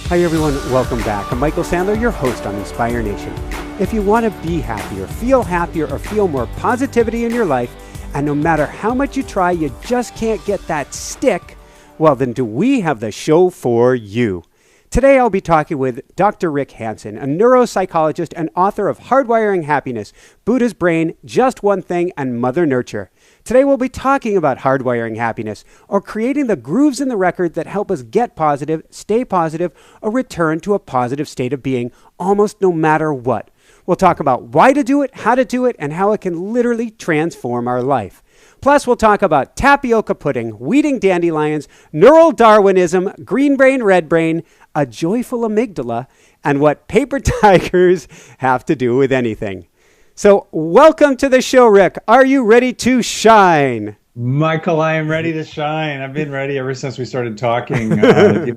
Hi everyone, welcome back. I'm Michael Sandler, your host on Inspire Nation. If you want to be happier, or feel more positivity in your life, and no matter how much you try, you just can't get that stick, well then do we have the show for you. Today I'll be talking with Dr. Rick Hanson, a neuropsychologist and author of Hardwiring Happiness, Buddha's Brain, Just One Thing, and Mother Nurture. Today we'll be talking about hardwiring happiness, or creating the grooves in the record that help us get positive, stay positive, or return to a positive state of being almost no matter what. We'll talk about why to do it, how to do it, and how it can literally transform our life. Plus, we'll talk about tapioca pudding, weeding dandelions, neural Darwinism, green brain, red brain, a joyful amygdala, and what paper tigers have to do with anything. So, welcome to the show, Rick. Are you ready to shine? Michael, I am ready to shine. I've been ready ever since we started talking,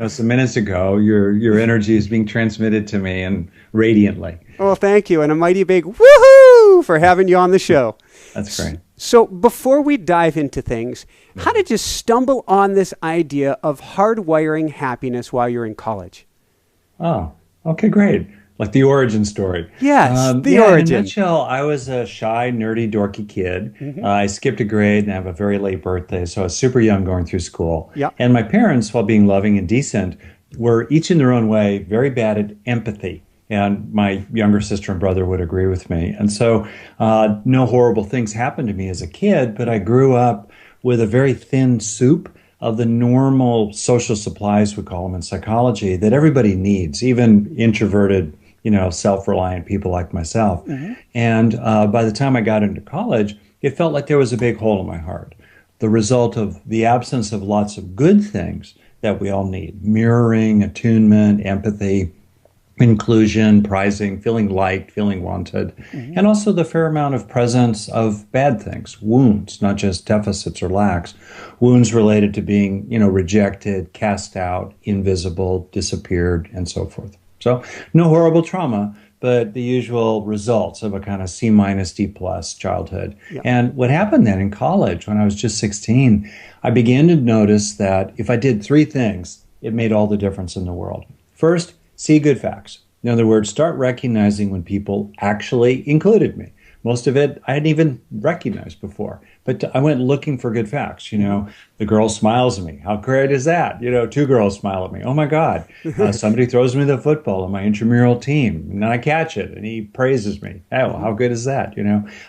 some minutes ago. Your energy is being transmitted to me and radiantly. Well, thank you. And a mighty big woohoo for having you on the show. That's great. So before we dive into things, how did you stumble on this idea of hardwiring happiness while you're in college? Oh, okay, great. Like the origin story. Yes, the origin. In a nutshell, I was a shy, nerdy, dorky kid. Mm-hmm. I skipped a grade and I have a very late birthday, so I was super young going through school. Yep. And my parents, while being loving and decent, were each in their own way very bad at empathy. And my younger sister and brother would agree with me. And so no horrible things happened to me as a kid, but I grew up with a very thin soup of the normal social supplies, we call them in psychology, that everybody needs, even introverted, self-reliant people like myself. Mm-hmm. And by the time I got into college, it felt like there was a big hole in my heart. The result of the absence of lots of good things that we all need: mirroring, attunement, empathy, inclusion, prizing, feeling liked, feeling wanted, mm-hmm. and also the fair amount of presence of bad things, wounds, not just deficits or lacks, wounds related to being, rejected, cast out, invisible, disappeared, and so forth. So no horrible trauma, but the usual results of a kind of C-, D+ childhood. Yep. And what happened then in college, when I was just 16, I began to notice that if I did three things, it made all the difference in the world. First, see good facts. In other words, start recognizing when people actually included me. Most of it I hadn't even recognized before, but I went looking for good facts. The girl smiles at me. How great is that? Two girls smile at me. Oh my God. Somebody throws me the football on my intramural team, and then I catch it and he praises me. Oh, how good is that?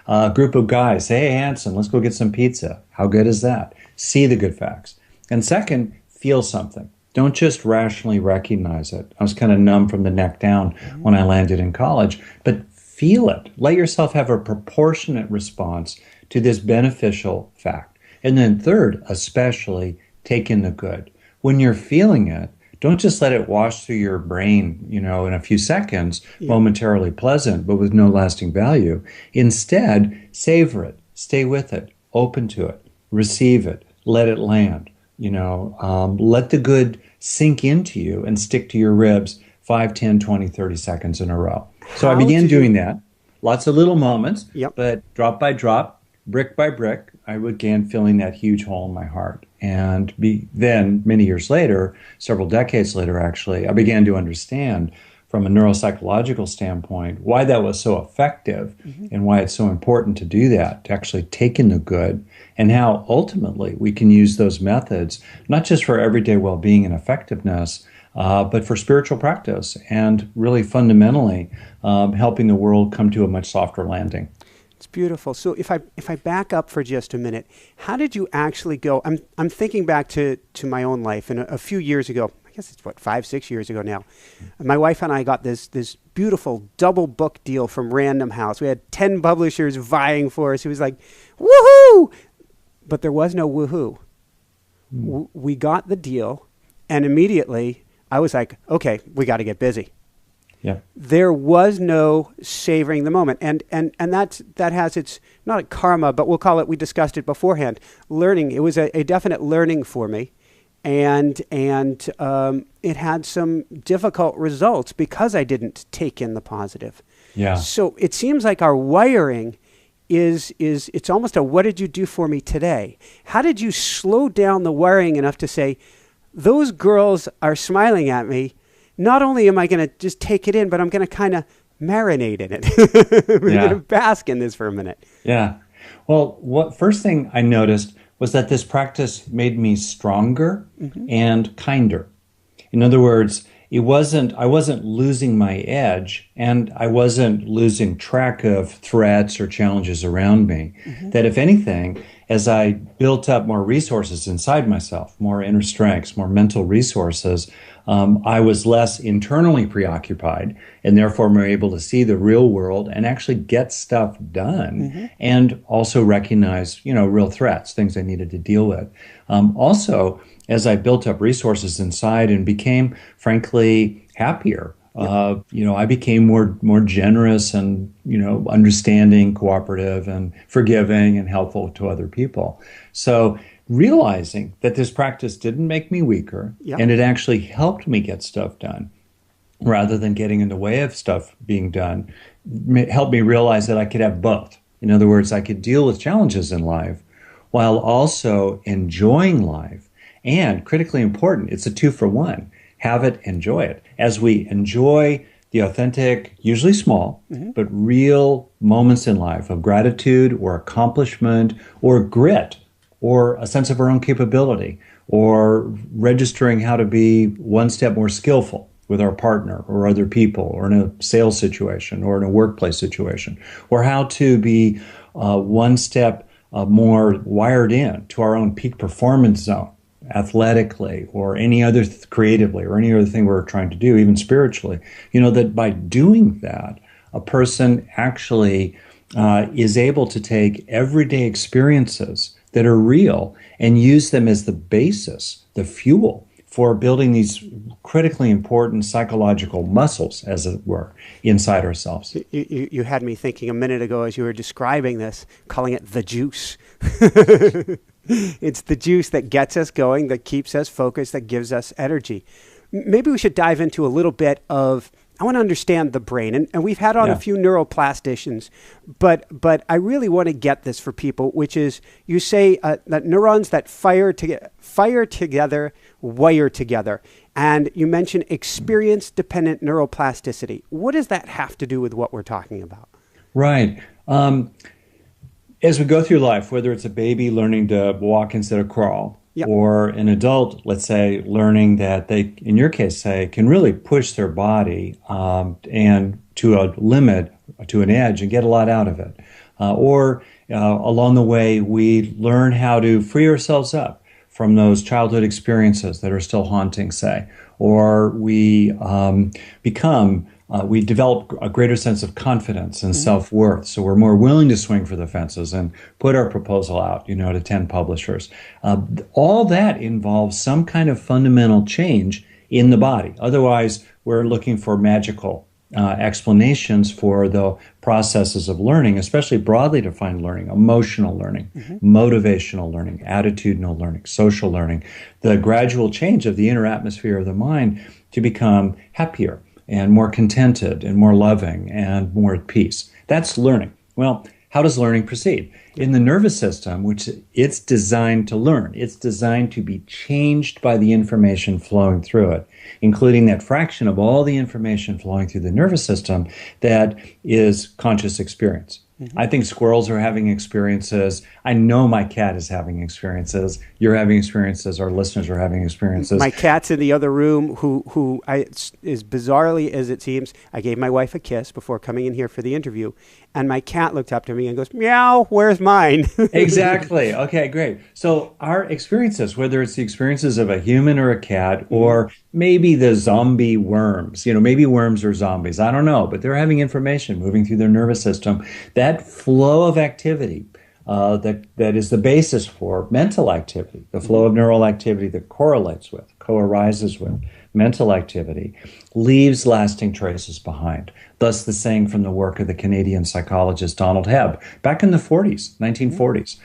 A group of guys say, "Hey, Hanson, let's go get some pizza." How good is that? See the good facts. And second, feel something. Don't just rationally recognize it. I was kind of numb from the neck down when I landed in college, but feel it. Let yourself have a proportionate response to this beneficial fact. And then third, especially, take in the good. When you're feeling it, don't just let it wash through your brain, in a few seconds, momentarily pleasant, but with no lasting value. Instead, savor it, stay with it, open to it, receive it, let it land. Let the good sink into you and stick to your ribs 5, 10, 20, 30 seconds in a row. So I began doing that. Lots of little moments, but drop by drop, brick by brick, I began filling that huge hole in my heart. And then many years later, several decades later actually, I began to understand from a neuropsychological standpoint why that was so effective and why it's so important to do that, to actually take in the good, and how ultimately we can use those methods, not just for everyday well-being and effectiveness, but for spiritual practice and really fundamentally helping the world come to a much softer landing. It's beautiful. So if I back up for just a minute, how did you actually go? I'm thinking back to my own life, and a few years ago, I guess it's 5, 6 years ago now. My wife and I got this beautiful double book deal from Random House. We had 10 publishers vying for us. It was like, woohoo! But there was no woohoo. We got the deal, and immediately I was like, okay, we got to get busy. Yeah. There was no savoring the moment. And that has its, not a karma, but we'll call it, we discussed it beforehand, learning. It was a definite learning for me. And it had some difficult results because I didn't take in the positive. Yeah. So it seems like our wiring is it's almost a what did you do for me today? How did you slow down the wiring enough to say, those girls are smiling at me. not only am I going to just take it in, but I'm going to kind of marinate in it. We're going to bask in this for a minute. Yeah. Well, first thing I noticed was that this practice made me stronger and kinder. In other words, I wasn't losing my edge, and I wasn't losing track of threats or challenges around me. That if anything, as I built up more resources inside myself, more inner strengths, more mental resources, I was less internally preoccupied, and therefore more able to see the real world and actually get stuff done, and also recognize, real threats, things I needed to deal with. Also, as I built up resources inside and became, frankly, happier, I became more generous and, understanding, cooperative, and forgiving and helpful to other people. So realizing that this practice didn't make me weaker, and it actually helped me get stuff done rather than getting in the way of stuff being done, helped me realize that I could have both. In other words, I could deal with challenges in life while also enjoying life. And critically important, it's a 2-for-1. Have it, enjoy it. As we enjoy the authentic, usually small, but real moments in life of gratitude or accomplishment or grit or a sense of our own capability or registering how to be one step more skillful with our partner or other people or in a sales situation or in a workplace situation, or how to be one step more wired in to our own peak performance zone, athletically or any other creatively or any other thing we're trying to do, even spiritually, that by doing that, a person actually is able to take everyday experiences that are real and use them as the basis, the fuel for building these critically important psychological muscles, as it were, inside ourselves. You had me thinking a minute ago as you were describing this, calling it the juice. It's the juice that gets us going, that keeps us focused, that gives us energy. Maybe we should dive into a little bit of, I want to understand the brain. And we've had on a few neuroplasticians, but I really want to get this for people, which is, you say that neurons that fire together, wire together. And you mentioned experience-dependent neuroplasticity. What does that have to do with what we're talking about? Right. As we go through life, whether it's a baby learning to walk instead of crawl, or an adult, let's say, learning that they, in your case, say, can really push their body and to a limit, to an edge, and get a lot out of it. Or along the way, we learn how to free ourselves up from those childhood experiences that are still haunting, say. Or we we develop a greater sense of confidence and self-worth. So we're more willing to swing for the fences and put our proposal out, to 10 publishers. All that involves some kind of fundamental change in the body. Otherwise, we're looking for magical explanations for the processes of learning, especially broadly defined learning, emotional learning, motivational learning, attitudinal learning, social learning, the gradual change of the inner atmosphere of the mind to become happier and more contented and more loving and more at peace. That's learning. Well, how does learning proceed? In the nervous system, which it's designed to learn, it's designed to be changed by the information flowing through it, including that fraction of all the information flowing through the nervous system that is conscious experience. I think squirrels are having experiences. I know my cat is having experiences. You're having experiences. Our listeners are having experiences. My cat's in the other room who as bizarrely as it seems, I gave my wife a kiss before coming in here for the interview. And my cat looked up to me and goes, meow, where's mine? Exactly. Okay, great. So our experiences, whether it's the experiences of a human or a cat, or maybe the zombie worms, maybe worms are zombies, I don't know, but they're having information moving through their nervous system. That flow of activity that is the basis for mental activity, the flow of neural activity that correlates with, co-arises with mental activity, leaves lasting traces behind. Thus the saying from the work of the Canadian psychologist Donald Hebb back in the 1940s.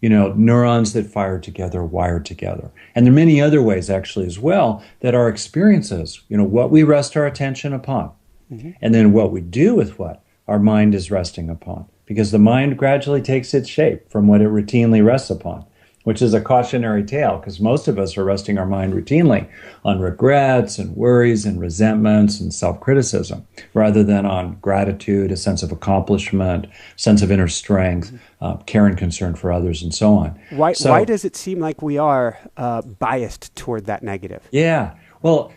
Neurons that fire together, wire together. And there are many other ways actually as well that our experiences, what we rest our attention upon, and then what we do with what our mind is resting upon. Because the mind gradually takes its shape from what it routinely rests upon. which is a cautionary tale because most of us are resting our mind routinely on regrets and worries and resentments and self-criticism rather than on gratitude, a sense of accomplishment, sense of inner strength, care and concern for others, and so on. Why does it seem like we are biased toward that negative? Yeah. Well,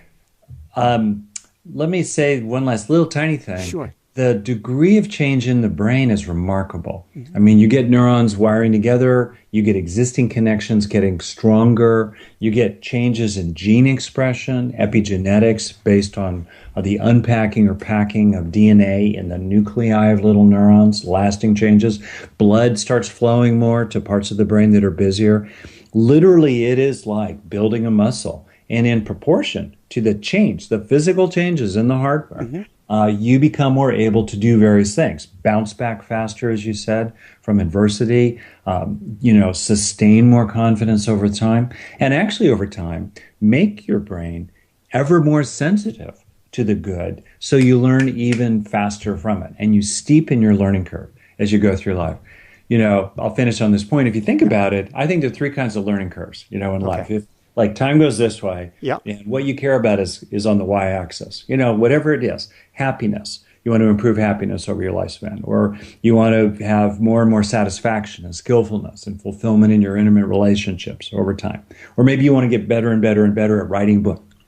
let me say one last little tiny thing. Sure. The degree of change in the brain is remarkable. Mm-hmm. I mean, you get neurons wiring together, you get existing connections getting stronger, you get changes in gene expression, epigenetics based on the unpacking or packing of DNA in the nuclei of little neurons, lasting changes. Blood starts flowing more to parts of the brain that are busier. Literally, it is like building a muscle. And in proportion to the change, the physical changes in the hardware, mm-hmm. You become more able to do various things. Bounce back faster, as you said, from adversity, sustain more confidence over time, and actually over time, make your brain ever more sensitive to the good so you learn even faster from it, and you steepen your learning curve as you go through life. I'll finish on this point. If you think about it, I think there are three kinds of learning curves, in life. If like time goes this way, and what you care about is on the y-axis. Whatever it is, happiness. You want to improve happiness over your lifespan, or you want to have more and more satisfaction and skillfulness and fulfillment in your intimate relationships over time. Or maybe you want to get better and better and better at writing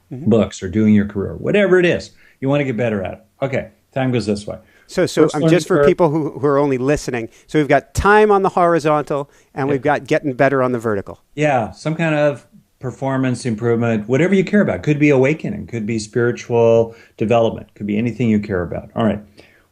books or doing your career. Whatever it is, you want to get better at it. Okay, time goes this way. So just for people who are only listening, so we've got time on the horizontal and we've got getting better on the vertical. Yeah, some kind of performance improvement, whatever you care about. Could be awakening, could be spiritual development, could be anything you care about. All right.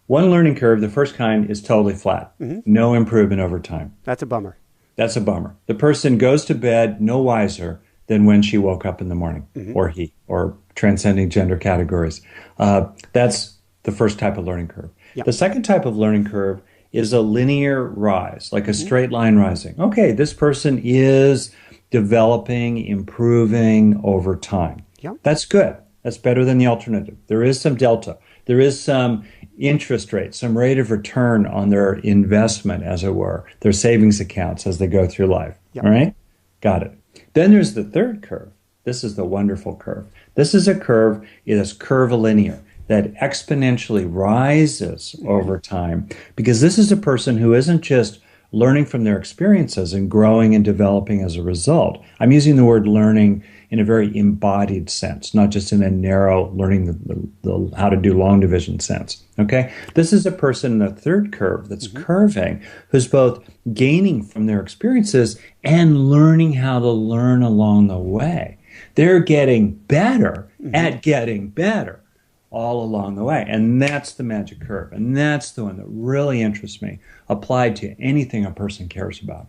One learning curve, the first kind, is totally flat. Mm-hmm. No improvement over time. That's a bummer. That's a bummer. The person goes to bed no wiser than when she woke up in the morning, mm-hmm. or he, or transcending gender categories. That's the first type of learning curve. Yep. The second type of learning curve is a linear rise, like a mm-hmm. straight line rising. Okay, this person is developing, improving over time. Yep. That's good. That's better than the alternative. There is some delta. There is some interest rate, some rate of return on their investment, as it were, their savings accounts as they go through life. Yep. All right? Got it. Then there's the third curve. This is the wonderful curve. This is a curve, it is curvilinear, that exponentially rises over time, because this is a person who isn't just learning from their experiences and growing and developing as a result. I'm using the word learning in a very embodied sense, not just in a narrow learning the how to do long division sense. Okay? This is a person in the third curve that's mm-hmm. curving, who's both gaining from their experiences and learning how to learn along the way. They're getting better mm-hmm. at getting better all along the way. And that's the magic curve. And that's the one that really interests me, applied to anything a person cares about.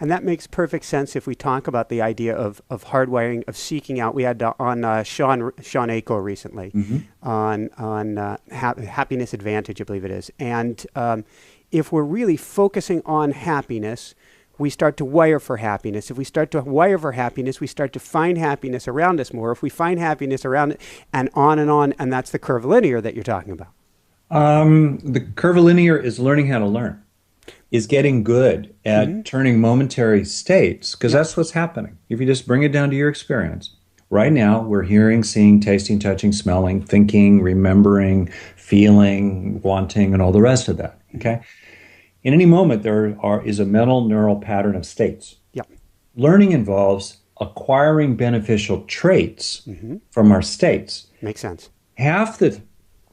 And that makes perfect sense if we talk about the idea of hardwiring, of seeking out. We had on Sean Aiko recently mm-hmm. on Happiness Advantage, I believe it is. And if we're really focusing on happiness, we start to wire for happiness. If we start to wire for happiness, we start to find happiness around us more. If we find happiness around it, and on, and that's the curvilinear that you're talking about. The curvilinear is learning how to learn, is getting good at mm-hmm. turning momentary states, because that's what's happening. If you just bring it down to your experience. Right now, we're hearing, seeing, tasting, touching, smelling, thinking, remembering, feeling, wanting, and all the rest of that, okay? In any moment, there is a mental neural pattern of states. Yep. Learning involves acquiring beneficial traits mm-hmm. from our states. Makes sense. Half the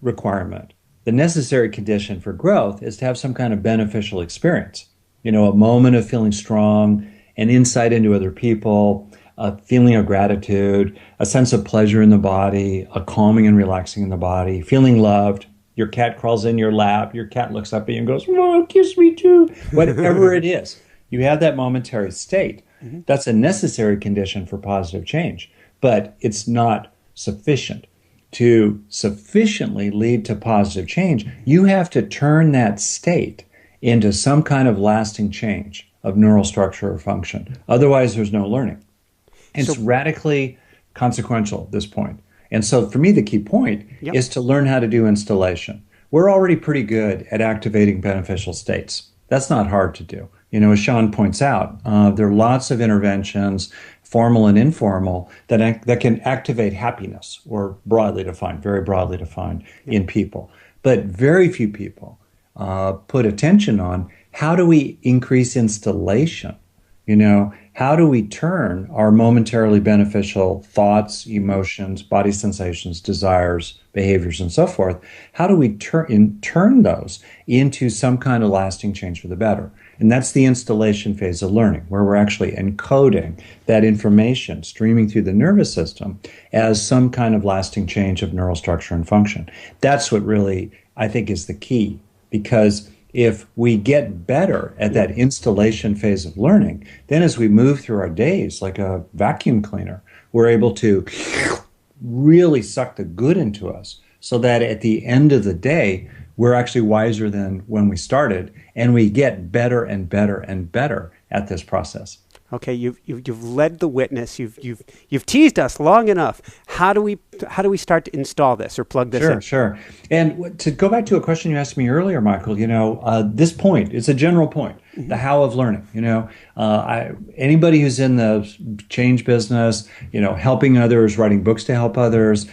requirement, the necessary condition for growth, is to have some kind of beneficial experience. A moment of feeling strong, an insight into other people, a feeling of gratitude, a sense of pleasure in the body, a calming and relaxing in the body, feeling loved. Your cat crawls in your lap. Your cat looks up at you and goes, "Oh, kiss me too." Whatever it is, you have that momentary state. Mm-hmm. That's a necessary condition for positive change, but it's not sufficient. To sufficiently lead to positive change, you have to turn that state into some kind of lasting change of neural structure or function. Otherwise, there's no learning. It's radically consequential at this point. And so for me, the key point is to learn how to do installation. We're already pretty good at activating beneficial states. That's not hard to do. As Sean points out, there are lots of interventions, formal and informal, that can activate happiness, or very broadly defined in people. But very few people put attention on how do we increase installation? How do we turn our momentarily beneficial thoughts, emotions, body sensations, desires, behaviors, and so forth? How do we turn those into some kind of lasting change for the better? And that's the installation phase of learning, where we're actually encoding that information streaming through the nervous system as some kind of lasting change of neural structure and function. That's what really, I think, is the key, because if we get better at that installation phase of learning, then as we move through our days like a vacuum cleaner, we're able to really suck the good into us, so that at the end of the day, we're actually wiser than when we started, and we get better and better and better at this process. Okay, you've led the witness. You've teased us long enough. How do we start to install this or plug this in? Sure. And to go back to a question you asked me earlier, Michael, this point, it's a general point, the how of learning. Anybody who's in the change business, helping others, writing books to help others,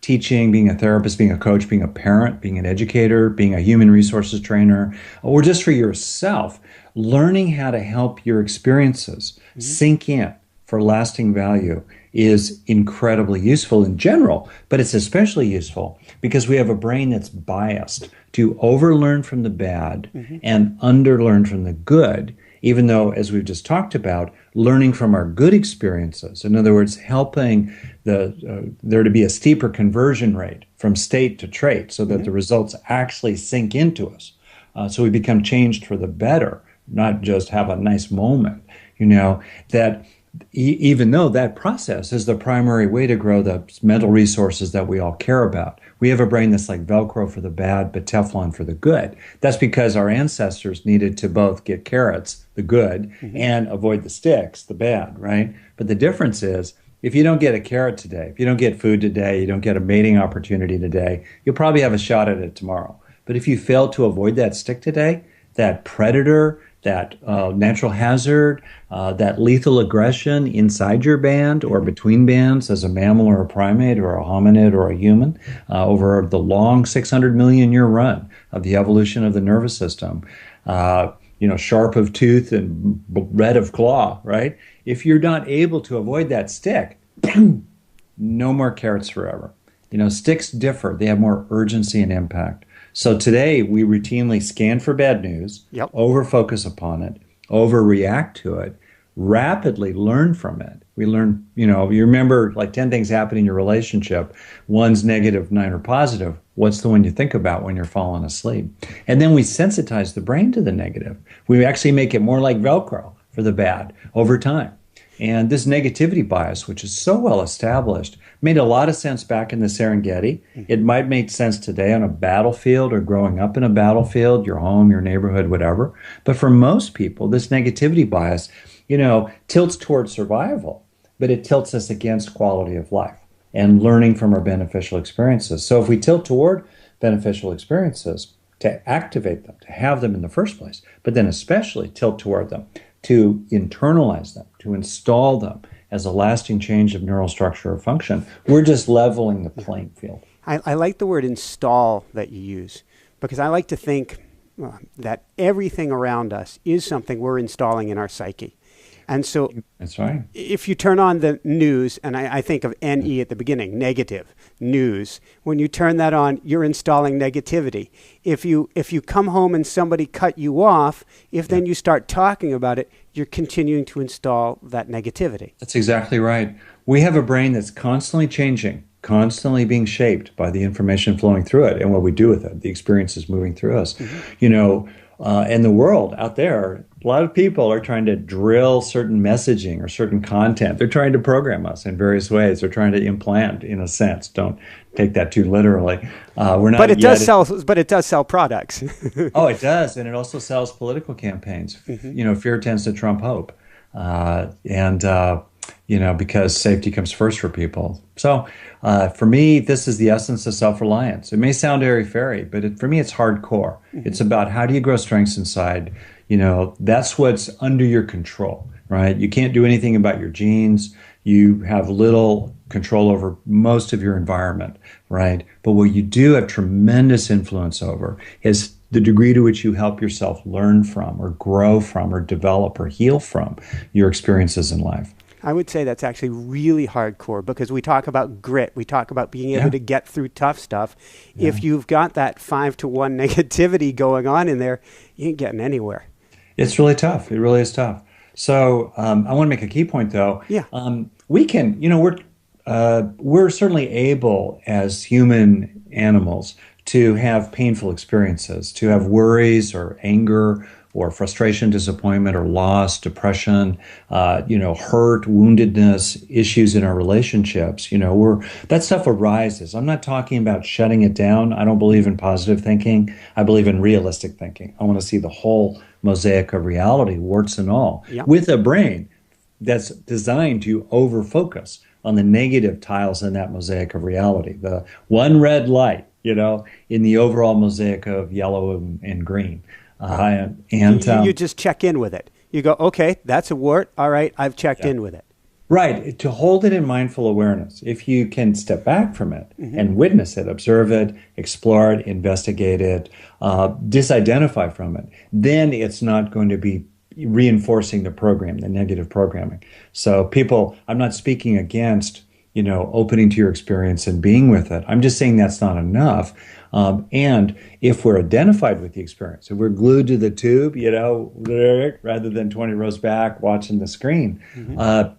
teaching, being a therapist, being a coach, being a parent, being an educator, being a human resources trainer, or just for yourself, learning how to help your experiences sink in for lasting value is incredibly useful in general, but it's especially useful because we have a brain that's biased to overlearn from the bad and underlearn from the good, even though, as we've just talked about, learning from our good experiences, in other words, helping there to be a steeper conversion rate from state to trait so that the results actually sink into us. So we become changed for the better, not just have a nice moment, that even though that process is the primary way to grow the mental resources that we all care about. We have a brain that's like Velcro for the bad, but Teflon for the good. That's because our ancestors needed to both get carrots, the good, and avoid the sticks, the bad, right? But the difference is, if you don't get a carrot today, if you don't get food today, you don't get a mating opportunity today, you'll probably have a shot at it tomorrow. But if you fail to avoid that stick today, that predator, that natural hazard, that lethal aggression inside your band or between bands as a mammal or a primate or a hominid or a human over the long 600 million year run of the evolution of the nervous system, sharp of tooth and red of claw, right? If you're not able to avoid that stick, no more carrots forever. Sticks differ. They have more urgency and impact. So today we routinely scan for bad news, over-focus upon it, overreact to it, rapidly learn from it. We learn, you remember like 10 things happen in your relationship. One's negative, 9 are positive. What's the one you think about when you're falling asleep? And then we sensitize the brain to the negative. We actually make it more like Velcro for the bad over time. And this negativity bias, which is so well established, made a lot of sense back in the Serengeti. It might make sense today on a battlefield or growing up in a battlefield, your home, your neighborhood, whatever. But for most people, this negativity bias, tilts towards survival, but it tilts us against quality of life and learning from our beneficial experiences. So if we tilt toward beneficial experiences, to activate them, to have them in the first place, but then especially tilt toward them, to internalize them, to install them as a lasting change of neural structure or function, we're just leveling the playing field. I like the word install that you use, because I like to think that everything around us is something we're installing in our psyche. And so that's right. If you turn on the news, and I think of NE at the beginning, negative news, when you turn that on, you're installing negativity. If you come home and somebody cut you off, then you start talking about it, you're continuing to install that negativity. That's exactly right. We have a brain that's constantly changing, constantly being shaped by the information flowing through it and what we do with it, the experiences moving through us. In the world out there, a lot of people are trying to drill certain messaging or certain content. They're trying to program us in various ways. They're trying to implant, in a sense. Don't take that too literally. We're not. But it does sell. But it does sell products. Oh, it does, and it also sells political campaigns. Fear tends to trump hope, because safety comes first for people. So for me, this is the essence of self-reliance. It may sound airy-fairy, but for me, it's hardcore. It's about how do you grow strengths inside That's what's under your control, right? You can't do anything about your genes. You have little control over most of your environment, right? But what you do have tremendous influence over is the degree to which you help yourself learn from or grow from or develop or heal from your experiences in life. I would say that's actually really hardcore, because we talk about grit. We talk about being able to get through tough stuff. Yeah. If you've got that 5-to-1 negativity going on in there, you ain't getting anywhere. It's really tough. It really is tough. So I want to make a key point, though. Yeah. We can, we're certainly able as human animals to have painful experiences, to have worries or anger or frustration, disappointment, or loss, depression, hurt, woundedness, issues in our relationships. That stuff arises. I'm not talking about shutting it down. I don't believe in positive thinking. I believe in realistic thinking. I want to see the whole mosaic of reality, warts and all, with a brain that's designed to over-focus on the negative tiles in that mosaic of reality. The one red light, in the overall mosaic of yellow and green. You just check in with it. You go, okay, that's a wart. All right, I've checked in with it. Right. To hold it in mindful awareness. If you can step back from it and witness it, observe it, explore it, investigate it, disidentify from it, then it's not going to be reinforcing the program, the negative programming. So I'm not speaking against, opening to your experience and being with it. I'm just saying that's not enough. And if we're identified with the experience, if we're glued to the tube, rather than 20 rows back watching the screen,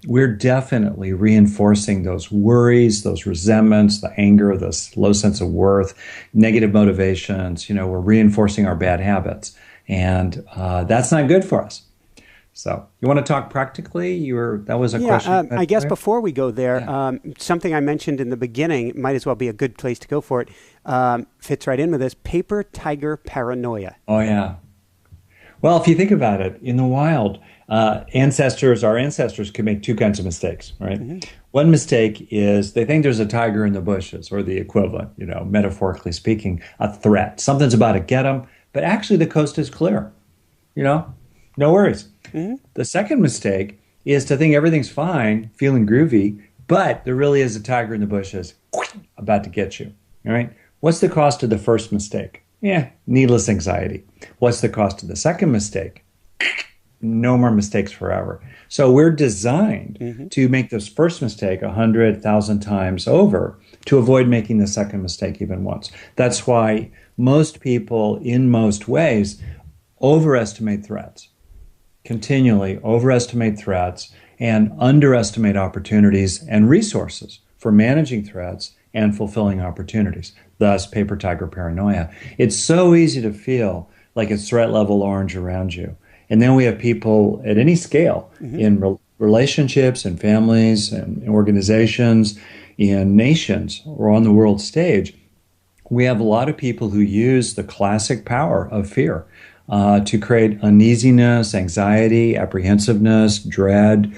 we're definitely reinforcing those worries, those resentments, the anger, this low sense of worth, negative motivations. We're reinforcing our bad habits. And that's not good for us. So you want to talk practically? That was a question. I guess before we go there, something I mentioned in the beginning might as well be a good place to go for it. Fits right in with this: paper tiger paranoia. Oh, yeah. Well, if you think about it, in the wild, our ancestors can make two kinds of mistakes, right? One mistake is they think there's a tiger in the bushes, or the equivalent, metaphorically speaking, a threat. Something's about to get them, but actually the coast is clear, no worries. The second mistake is to think everything's fine, feeling groovy, but there really is a tiger in the bushes about to get you. All right. What's the cost of the first mistake? Needless anxiety. What's the cost of the second mistake? No more mistakes forever. So we're designed to make this first mistake 100,000 times over to avoid making the second mistake even once. That's why most people, in most ways, overestimate threats. Continually overestimate threats and underestimate opportunities and resources for managing threats and fulfilling opportunities. Thus, paper tiger paranoia. It's so easy to feel like it's threat level orange around you. And then we have people at any scale in relationships and families and organizations, in nations or on the world stage. We have a lot of people who use the classic power of fear to create uneasiness, anxiety, apprehensiveness, dread,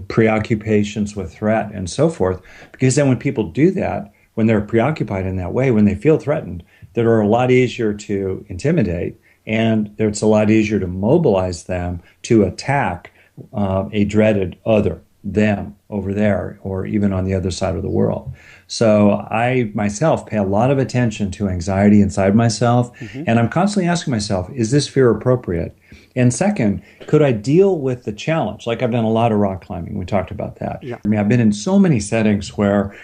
preoccupations with threat and so forth. Because then when people do that, when they're preoccupied in that way, when they feel threatened, they're a lot easier to intimidate, and it's a lot easier to mobilize them to attack a dreaded other, them over there, or even on the other side of the world. So I myself pay a lot of attention to anxiety inside myself, and I'm constantly asking myself, is this fear appropriate? And second, could I deal with the challenge? Like, I've done a lot of rock climbing. We talked about that. Yeah. I mean, I've been in so many settings where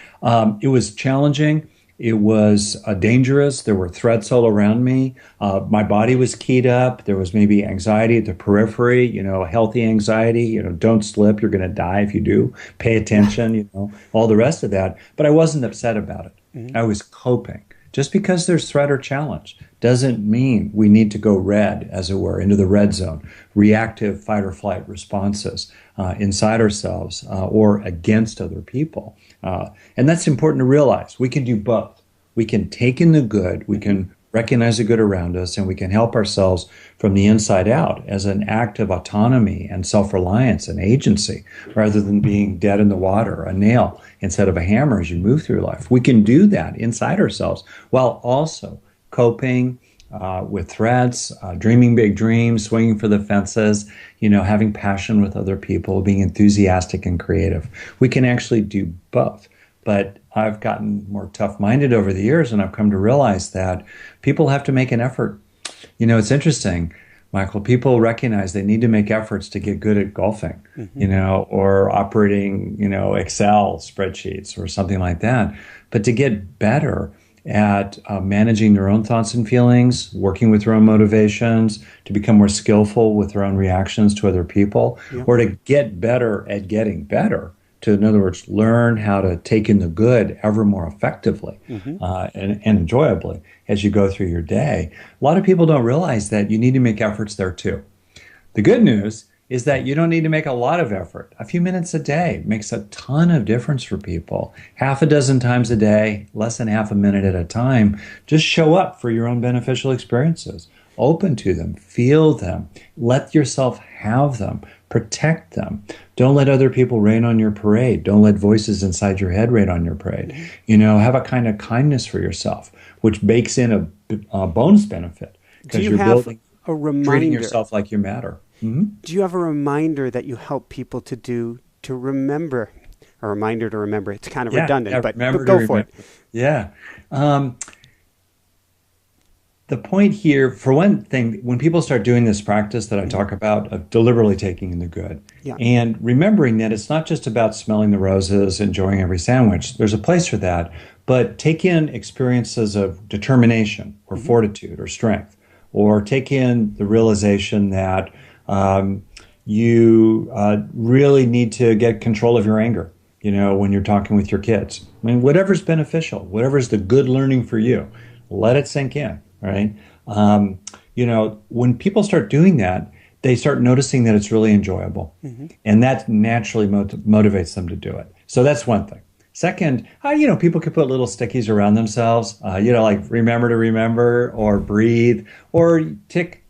it was challenging. It was dangerous. There were threats all around me. My body was keyed up. There was maybe anxiety at the periphery, healthy anxiety, don't slip. You're going to die if you do. Pay attention, all the rest of that. But I wasn't upset about it. I was coping. Just because there's threat or challenge doesn't mean we need to go red, as it were, into the red zone, reactive fight or flight responses inside ourselves or against other people. And that's important to realize. We can do both. We can take in the good, we can recognize the good around us, and we can help ourselves from the inside out as an act of autonomy and self-reliance and agency, rather than being dead in the water, a nail instead of a hammer as you move through life. We can do that inside ourselves while also coping, with threats, dreaming big dreams, swinging for the fences, having passion with other people, being enthusiastic and creative. We can actually do both. But I've gotten more tough-minded over the years, and I've come to realize that people have to make an effort. It's interesting, Michael. People recognize they need to make efforts to get good at golfing, or operating, Excel spreadsheets or something like that. But to get better at managing their own thoughts and feelings, working with their own motivations, to become more skillful with their own reactions to other people, or to get better at getting better, to, in other words, learn how to take in the good ever more effectively and enjoyably as you go through your day. A lot of people don't realize that you need to make efforts there too. The good news is that you don't need to make a lot of effort. A few minutes a day makes a ton of difference for people. Half a dozen times a day, less than half a minute at a time, just show up for your own beneficial experiences. Open to them, feel them, let yourself have them, protect them. Don't let other people rain on your parade. Don't let voices inside your head rain on your parade. Have a kind of kindness for yourself, which bakes in a bonus benefit because you're building a reminder, treating yourself like you matter. Do you have a reminder that you help people to do to remember? A reminder to remember. It's kind of redundant, but go for it. Yeah. The point here, for one thing, when people start doing this practice that I talk about of deliberately taking in the good and remembering that it's not just about smelling the roses, enjoying every sandwich. There's a place for that, but take in experiences of determination or fortitude or strength, or take in the realization that you really need to get control of your anger, when you're talking with your kids. I mean, whatever's beneficial, whatever's the good learning for you, let it sink in. Right? When people start doing that, they start noticing that it's really enjoyable. And that naturally motivates them to do it. So that's one thing. Second, people can put little stickies around themselves, like remember to remember, or breathe, or tick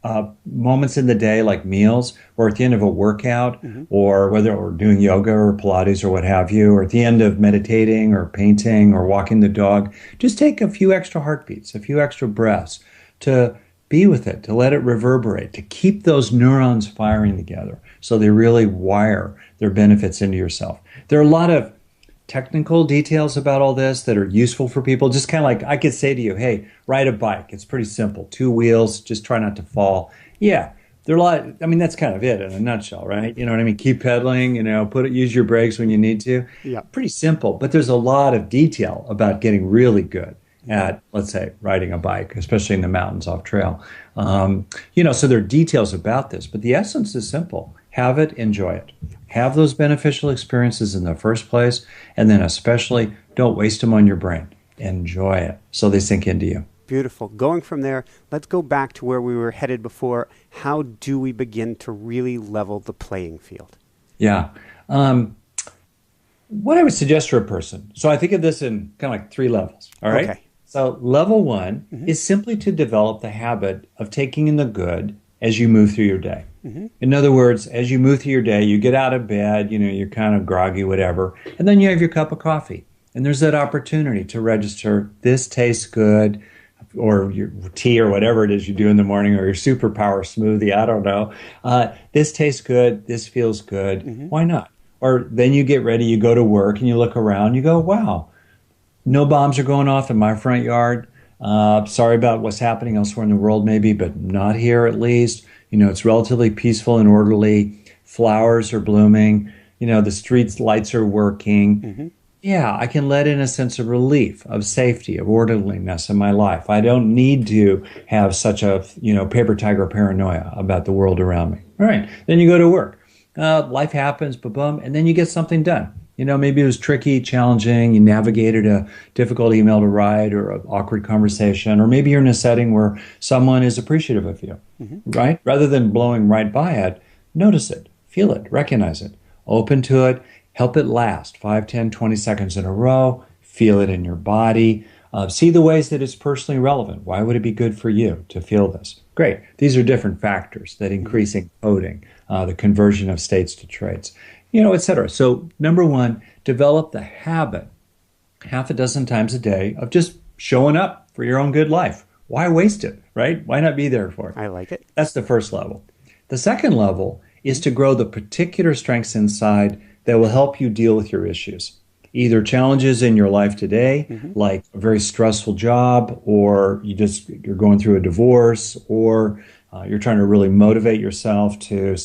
moments in the day like meals, or at the end of a workout, or whether we're doing yoga or Pilates or what have you, or at the end of meditating or painting or walking the dog. Just take a few extra heartbeats, a few extra breaths to be with it, to let it reverberate, to keep those neurons firing together so they really wire their benefits into yourself. There are a lot of technical details about all this that are useful for people. Just kind of like I could say to you, hey, ride a bike. It's pretty simple. 2 wheels, just try not to fall. Yeah, there are a lot. That's kind of it in a nutshell, right? You know what I mean? Keep pedaling, use your brakes when you need to. Yeah. Pretty simple, but there's a lot of detail about getting really good at, let's say, riding a bike, especially in the mountains off trail. So there are details about this, but the essence is simple. Have it, enjoy it. Have those beneficial experiences in the first place, and then especially don't waste them on your brain. Enjoy it so they sink into you. Beautiful. Going from there, let's go back to where we were headed before. How do we begin to really level the playing field? Yeah. What I would suggest for a person, so I think of this in kind of like 3 levels, all right? Okay. So level 1 is simply to develop the habit of taking in the good as you move through your day. In other words, as you move through your day, you get out of bed, you're kind of groggy, whatever, and then you have your cup of coffee. And there's that opportunity to register, this tastes good, or your tea or whatever it is you do in the morning, or your superpower smoothie, I don't know. This tastes good, this feels good, why not? Or then you get ready, you go to work, and you look around, you go, wow, no bombs are going off in my front yard. Sorry about what's happening elsewhere in the world maybe, but not here at least. It's relatively peaceful and orderly. Flowers are blooming. The streets lights are working. Yeah, I can let in a sense of relief, of safety, of orderliness in my life. I don't need to have such a, paper tiger paranoia about the world around me. All right, then you go to work. Life happens, ba-bum, and then you get something done. Maybe it was tricky, challenging, you navigated a difficult email to write or an awkward conversation, or maybe you're in a setting where someone is appreciative of you, right? Rather than blowing right by it, notice it, feel it, recognize it, open to it, help it last 5, 10, 20 seconds in a row, feel it in your body, see the ways that it's personally relevant. Why would it be good for you to feel this? Great. These are different factors that increase encoding, the conversion of states to traits. Et cetera. So number 1, develop the habit half a dozen times a day of just showing up for your own good life. Why waste it? right? Why not be there for it? I like it. That's the first level. The second level is to grow the particular strengths inside that will help you deal with your issues. Either challenges in your life today, like a very stressful job, or you're going through a divorce, or you're trying to really motivate yourself to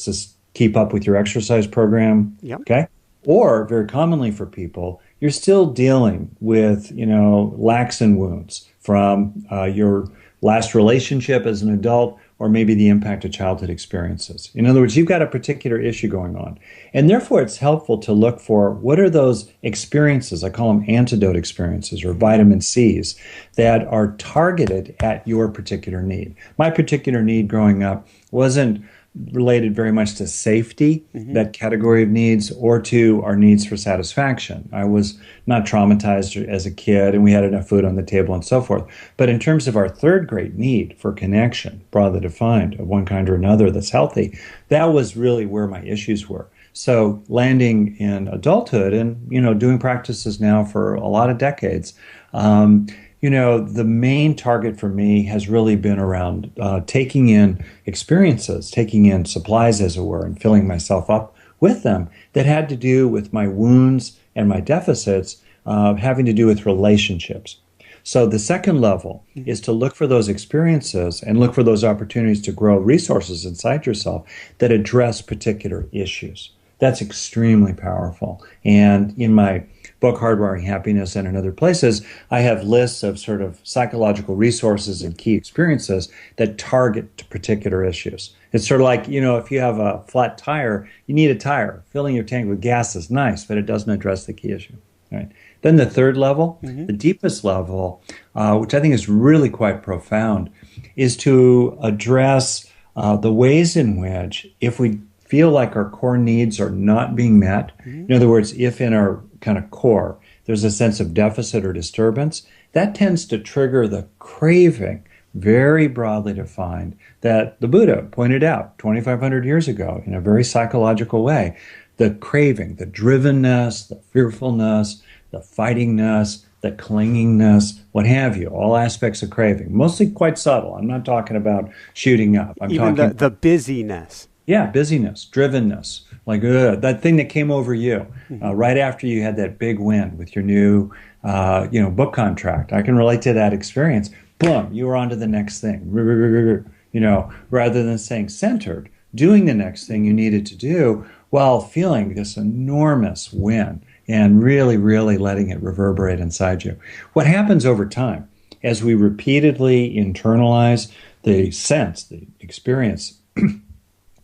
keep up with your exercise program. Yep. Okay. Or very commonly for people, you're still dealing with, lacks and wounds from your last relationship as an adult, or maybe the impact of childhood experiences. In other words, you've got a particular issue going on. And therefore, it's helpful to look for what are those experiences, I call them antidote experiences or vitamin C's, that are targeted at your particular need. My particular need growing up wasn't related very much to safety, that category of needs, or to our needs for satisfaction. I was not traumatized as a kid, and we had enough food on the table and so forth. But in terms of our third great need for connection, broadly defined, of one kind or another that's healthy, that was really where my issues were. So landing in adulthood and, doing practices now for a lot of decades, the main target for me has really been around taking in experiences, taking in supplies, as it were, and filling myself up with them that had to do with my wounds and my deficits having to do with relationships. So the second level is to look for those experiences and look for those opportunities to grow resources inside yourself that address particular issues. That's extremely powerful. And in my book, Hardwiring Happiness, and in other places, I have lists of sort of psychological resources and key experiences that target particular issues. It's sort of like, if you have a flat tire, you need a tire. Filling your tank with gas is nice, but it doesn't address the key issue. Right? Then the third level, the deepest level, which I think is really quite profound, is to address the ways in which, if we feel like our core needs are not being met, in other words, if in our kind of core there's a sense of deficit or disturbance, that tends to trigger the craving, very broadly defined, that the Buddha pointed out 2,500 years ago in a very psychological way. The craving, the drivenness, the fearfulness, the fightingness, the clingingness, what have you, all aspects of craving, mostly quite subtle. I'm not talking about shooting up. I'm Even talking the busyness. Yeah, busyness, drivenness, like that thing that came over you right after you had that big win with your new, book contract. I can relate to that experience. Boom, you were on to the next thing. Rather than staying centered, doing the next thing you needed to do while feeling this enormous win and really, really letting it reverberate inside you. What happens over time as we repeatedly internalize the sense, the experience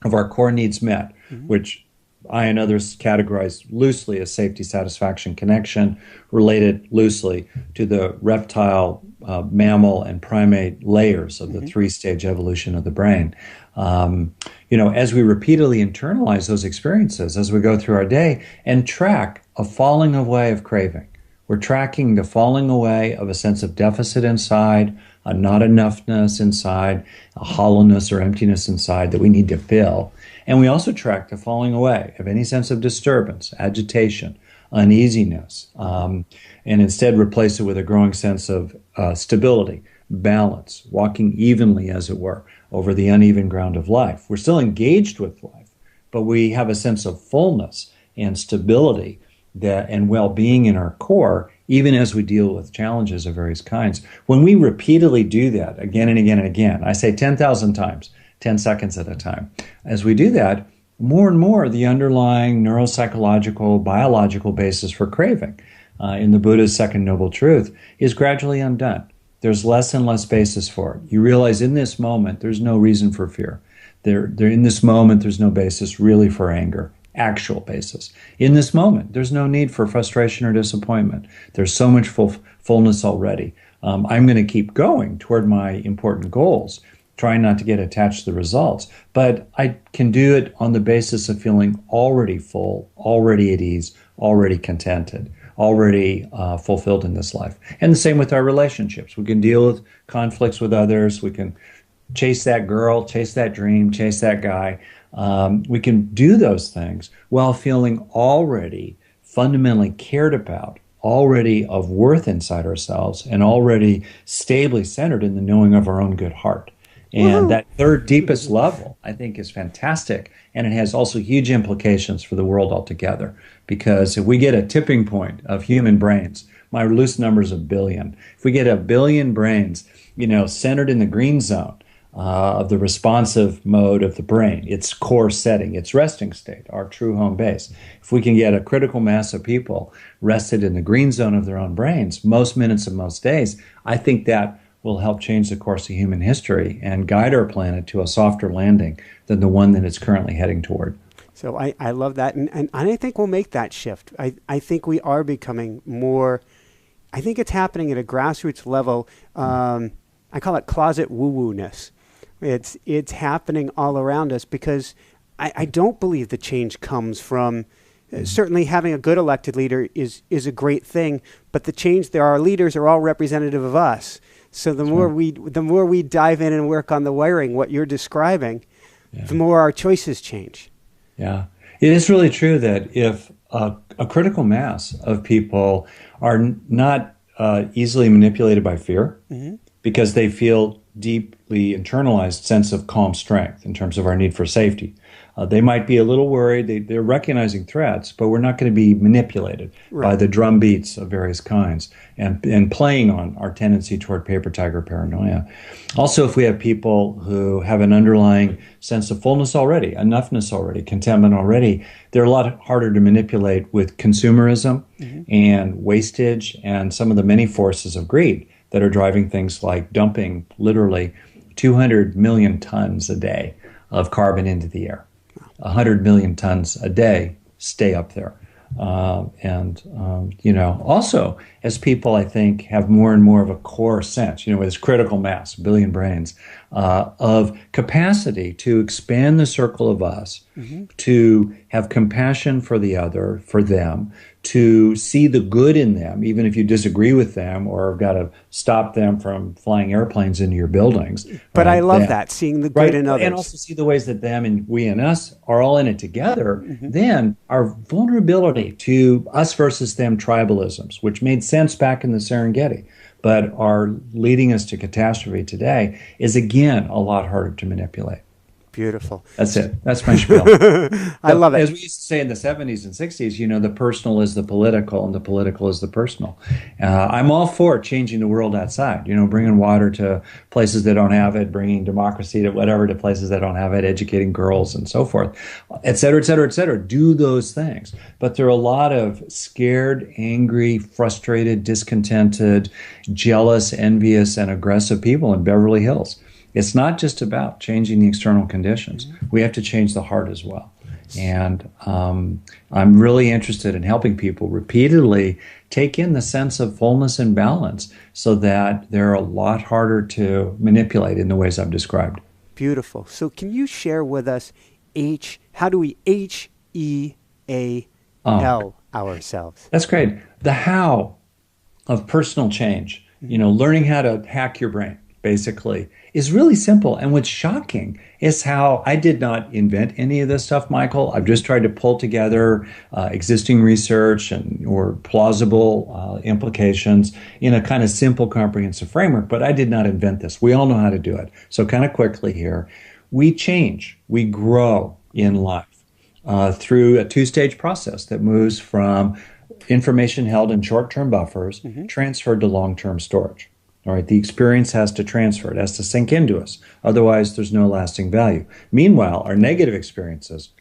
of our core needs met, which I and others categorize loosely as safety, satisfaction, connection, related loosely to the reptile, mammal, and primate layers of the three-stage evolution of the brain. As we repeatedly internalize those experiences as we go through our day and track a falling away of craving, we're tracking the falling away of a sense of deficit inside, a not enoughness inside, a hollowness or emptiness inside that we need to fill. And we also track the falling away of any sense of disturbance, agitation, uneasiness, and instead replace it with a growing sense of stability, balance, walking evenly, as it were, over the uneven ground of life. We're still engaged with life, but we have a sense of fullness and stability and well-being in our core, even as we deal with challenges of various kinds. When we repeatedly do that again and again and again, I say 10,000 times, 10 seconds at a time, as we do that, more and more the underlying neuropsychological, biological basis for craving in the Buddha's second noble truth is gradually undone. There's less and less basis for it. You realize in this moment, there's no reason for fear. In this moment, there's no basis really for anger. Actual basis. In this moment, there's no need for frustration or disappointment. There's so much fullness already. I'm going to keep going toward my important goals, trying not to get attached to the results. But I can do it on the basis of feeling already full, already at ease, already contented, already fulfilled in this life. And the same with our relationships. We can deal with conflicts with others. We can chase that girl, chase that dream, chase that guy. We can do those things while feeling already fundamentally cared about, already of worth inside ourselves and already stably centered in the knowing of our own good heart. And that third deepest level, I think, is fantastic. And it has also huge implications for the world altogether. Because if we get a tipping point of human brains, my loose number is 1 billion. If we get 1 billion brains, centered in the green zone of the responsive mode of the brain, its core setting, its resting state, our true home base. If we can get a critical mass of people rested in the green zone of their own brains, most minutes of most days, I think that will help change the course of human history and guide our planet to a softer landing than the one that it's currently heading toward. So I love that. And I think we'll make that shift. I think we are becoming more, I think it's happening at a grassroots level. I call it closet woo-woo-ness. It's happening all around us because I don't believe the change comes from, certainly having a good elected leader is a great thing, but the change, our leaders are all representative of us. So the more we dive in and work on the wiring, what you're describing, the more our choices change. Yeah. It is really true that if a critical mass of people are not easily manipulated by fear, because they feel deeply internalized sense of calm strength in terms of our need for safety. They might be a little worried. They're recognizing threats, but we're not going to be manipulated by the drum beats of various kinds and playing on our tendency toward paper tiger paranoia. Also, if we have people who have an underlying sense of fullness already, enoughness already, contentment already, they're a lot harder to manipulate with consumerism and wastage and some of the many forces of greed that are driving things like dumping literally 200 million tons a day of carbon into the air. 100 million tons a day stay up there. Also, as people, I think, have more and more of a core sense, with this critical mass, 1 billion brains, of capacity to expand the circle of us, to have compassion for the other, for them, to see the good in them, even if you disagree with them or have got to stop them from flying airplanes into your buildings. But I love that, seeing the good in others. And also see the ways that them and we and us are all in it together. Then our vulnerability to us versus them tribalisms, which made sense back in the Serengeti, but are leading us to catastrophe today, is again a lot harder to manipulate. Beautiful. That's it. That's my spiel. I love it. As we used to say in the 70s and 60s, the personal is the political and the political is the personal. I'm all for changing the world outside, bringing water to places that don't have it, bringing democracy to places that don't have it, educating girls and so forth, et cetera, et cetera, et cetera. Do those things. But there are a lot of scared, angry, frustrated, discontented, jealous, envious, and aggressive people in Beverly Hills. It's not just about changing the external conditions. We have to change the heart as well. And I'm really interested in helping people repeatedly take in the sense of fullness and balance so that they're a lot harder to manipulate in the ways I've described. Beautiful. So can you share with us how do we HEAL ourselves? That's great. The how of personal change, learning how to hack your brain, basically, is really simple. And what's shocking is how I did not invent any of this stuff, Michael. I've just tried to pull together existing research or plausible implications in a kind of simple, comprehensive framework. But I did not invent this. We all know how to do it. So kind of quickly here, we change, we grow in life through a two-stage process that moves from information held in short-term buffers transferred to long-term storage. All right, the experience has to transfer. It has to sink into us. Otherwise, there's no lasting value. Meanwhile, our negative experiences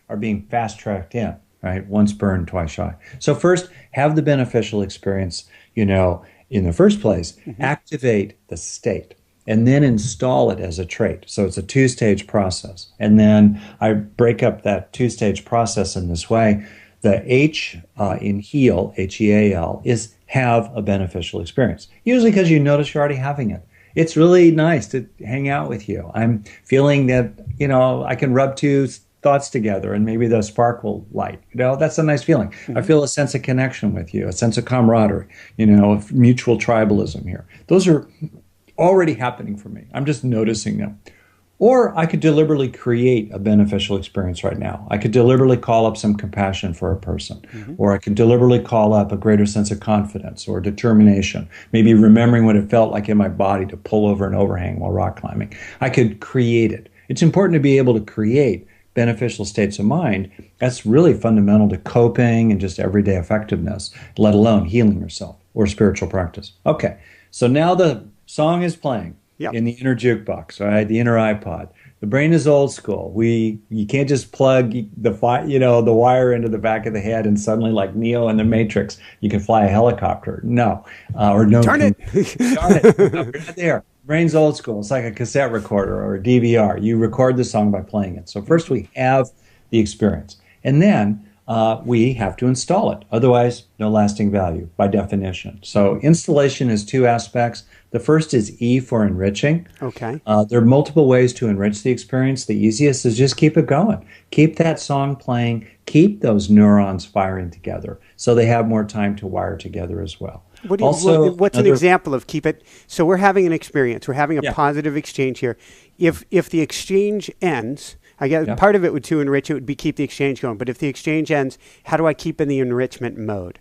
are being fast-tracked in, right? Once burned, twice shy. So first, have the beneficial experience, in the first place. Activate the state and then install it as a trait. So it's a two-stage process. And then I break up that two-stage process in this way. The H in HEAL, H-E-A-L, is have a beneficial experience. Usually because you notice you're already having it. It's really nice to hang out with you. I'm feeling that, I can rub two thoughts together and maybe the spark will light. That's a nice feeling. I feel a sense of connection with you, a sense of camaraderie, of mutual tribalism here. Those are already happening for me. I'm just noticing them. Or I could deliberately create a beneficial experience right now. I could deliberately call up some compassion for a person, or I could deliberately call up a greater sense of confidence or determination, maybe remembering what it felt like in my body to pull over an overhang while rock climbing. I could create it. It's important to be able to create beneficial states of mind. That's really fundamental to coping and just everyday effectiveness, let alone healing yourself or spiritual practice. Okay, so now the song is playing in the inner jukebox, right? The inner iPod. The brain is old school. You can't just plug the wire into the back of the head and suddenly, like Neo in the Matrix, you can fly a helicopter. No, or no. Turn it. Darn it. No, we're not there. Brain's old school. It's like a cassette recorder or a DVR. You record the song by playing it. So first we have the experience, and then we have to install it. Otherwise, no lasting value by definition. So installation is two aspects. The first is E for enriching. Okay. There are multiple ways to enrich the experience. The easiest is just keep it going. Keep that song playing. Keep those neurons firing together so they have more time to wire together as well. What's an example of keep it? So we're having an experience. We're having a positive exchange here. If the exchange ends, I guess part of it to enrich it would be keep the exchange going. But if the exchange ends, how do I keep in the enrichment mode?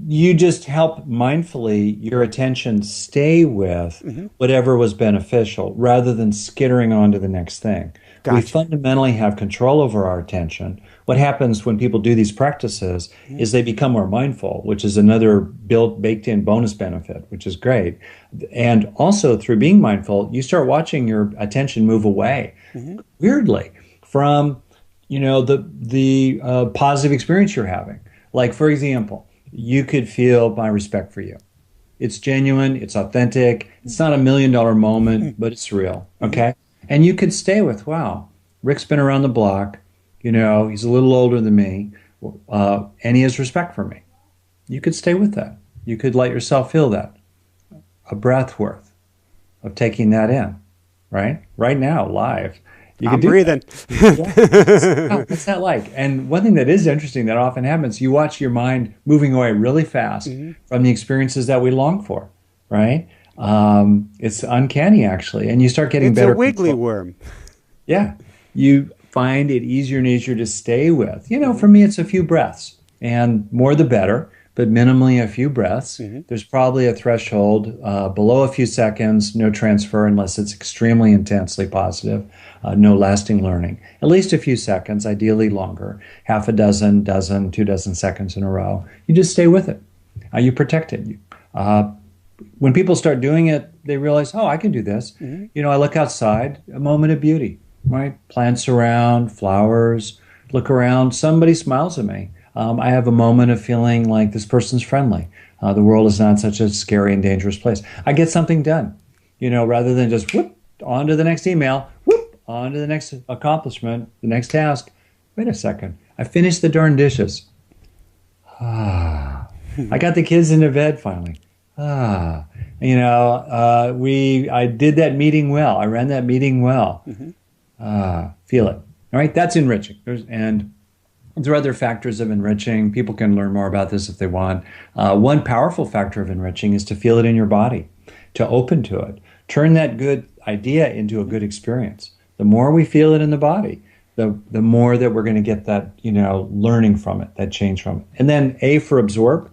You just help mindfully your attention stay with whatever was beneficial rather than skittering on to the next thing. Gotcha. We fundamentally have control over our attention. What happens when people do these practices is they become more mindful, which is another baked in bonus benefit, which is great. And also through being mindful, you start watching your attention move away, weirdly, from the positive experience you're having. Like, for example, you could feel my respect for you. It's genuine, it's authentic, it's not $1 million moment, but it's real, okay? And you could stay with, wow, Rick's been around the block, he's a little older than me, and he has respect for me. You could stay with that. You could let yourself feel that. A breath worth of taking that in, right? Right now, live. I'm breathing. What's that like? And one thing that is interesting that often happens, you watch your mind moving away really fast from the experiences that we long for, right? It's uncanny, actually. And you start getting better. It's a wiggly worm. Yeah. You find it easier and easier to stay with. For me, it's a few breaths. And more the better, but minimally a few breaths. There's probably a threshold below a few seconds, no transfer unless it's extremely intensely positive, no lasting learning. At least a few seconds, ideally longer, half a dozen, 2 seconds in a row. You just stay with it. You protect it. When people start doing it, they realize, oh, I can do this. I look outside, a moment of beauty, right? Plants around, flowers, look around, somebody smiles at me. I have a moment of feeling like this person's friendly. The world is not such a scary and dangerous place. I get something done, rather than just whoop, on to the next email, whoop, on to the next accomplishment, the next task. Wait a second. I finished the darn dishes. I got the kids into bed finally. I did that meeting well. I ran that meeting well. Feel it. All right. That's enriching. There are other factors of enriching. People can learn more about this if they want. One powerful factor of enriching is to feel it in your body, to open to it. Turn that good idea into a good experience. The more we feel it in the body, the more that we're going to get that, learning from it, that change from it. And then A for absorb,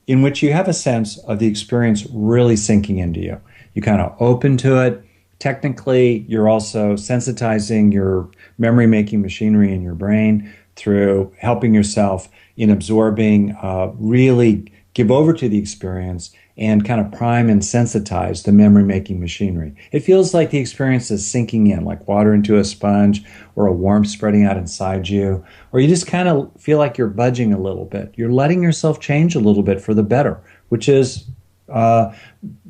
in which you have a sense of the experience really sinking into you. You kind of open to it. Technically, you're also sensitizing your memory-making machinery in your brain through helping yourself in absorbing, really give over to the experience and kind of prime and sensitize the memory-making machinery. It feels like the experience is sinking in, like water into a sponge or a warmth spreading out inside you, or you just kind of feel like you're budging a little bit. You're letting yourself change a little bit for the better, which is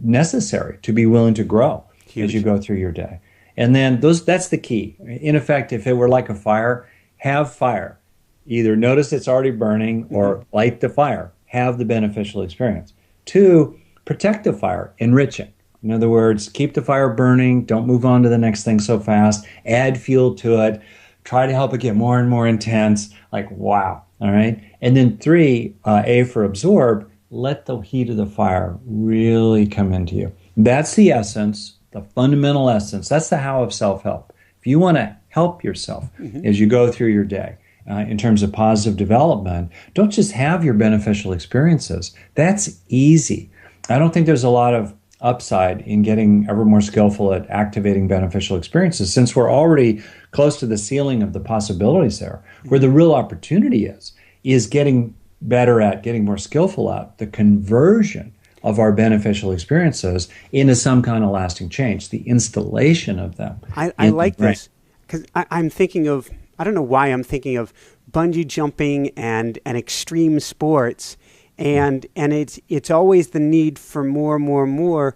necessary to be willing to grow as you go through your day. And then that's the key. In effect, if it were like a fire, have fire. Either notice it's already burning or light the fire. Have the beneficial experience. 2, protect the fire, enrich it. In other words, keep the fire burning. Don't move on to the next thing so fast. Add fuel to it. Try to help it get more and more intense. Like, wow. All right. And then 3, A for absorb. Let the heat of the fire really come into you. That's the essence the fundamental essence. That's the how of self-help. If you want to help yourself as you go through your day in terms of positive development, don't just have your beneficial experiences. That's easy. I don't think there's a lot of upside in getting ever more skillful at activating beneficial experiences, since we're already close to the ceiling of the possibilities there. Where the real opportunity is getting better at, getting more skillful at the conversion of our beneficial experiences into some kind of lasting change, the installation of them. I like this because I'm thinking of, I don't know why I'm thinking of bungee jumping and extreme sports, and it's always the need for more,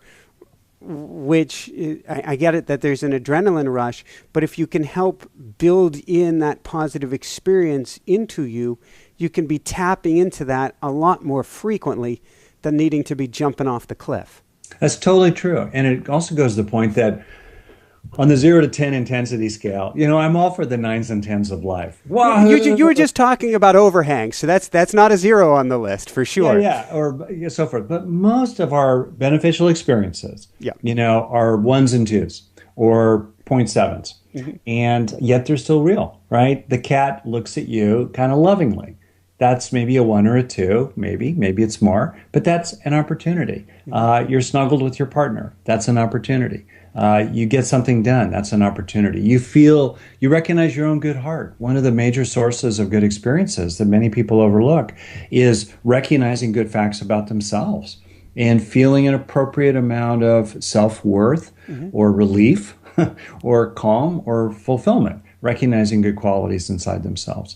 which I get it that there's an adrenaline rush, but if you can help build in that positive experience into you, you can be tapping into that a lot more frequently than needing to be jumping off the cliff. That's totally true. And it also goes to the point that on the 0 to 10 intensity scale, I'm all for the 9s and 10s of life. Wow. You were just talking about overhangs, so that's not a 0 on the list for sure. Yeah, or so forth. But most of our beneficial experiences, are 1s and 2s or 0.7s. And yet they're still real, right? The cat looks at you kind of lovingly. That's maybe a 1 or a 2, maybe it's more, but that's an opportunity. You're snuggled with your partner. That's an opportunity. You get something done. That's an opportunity. You recognize your own good heart. One of the major sources of good experiences that many people overlook is recognizing good facts about themselves and feeling an appropriate amount of self-worth or relief or calm or fulfillment, recognizing good qualities inside themselves.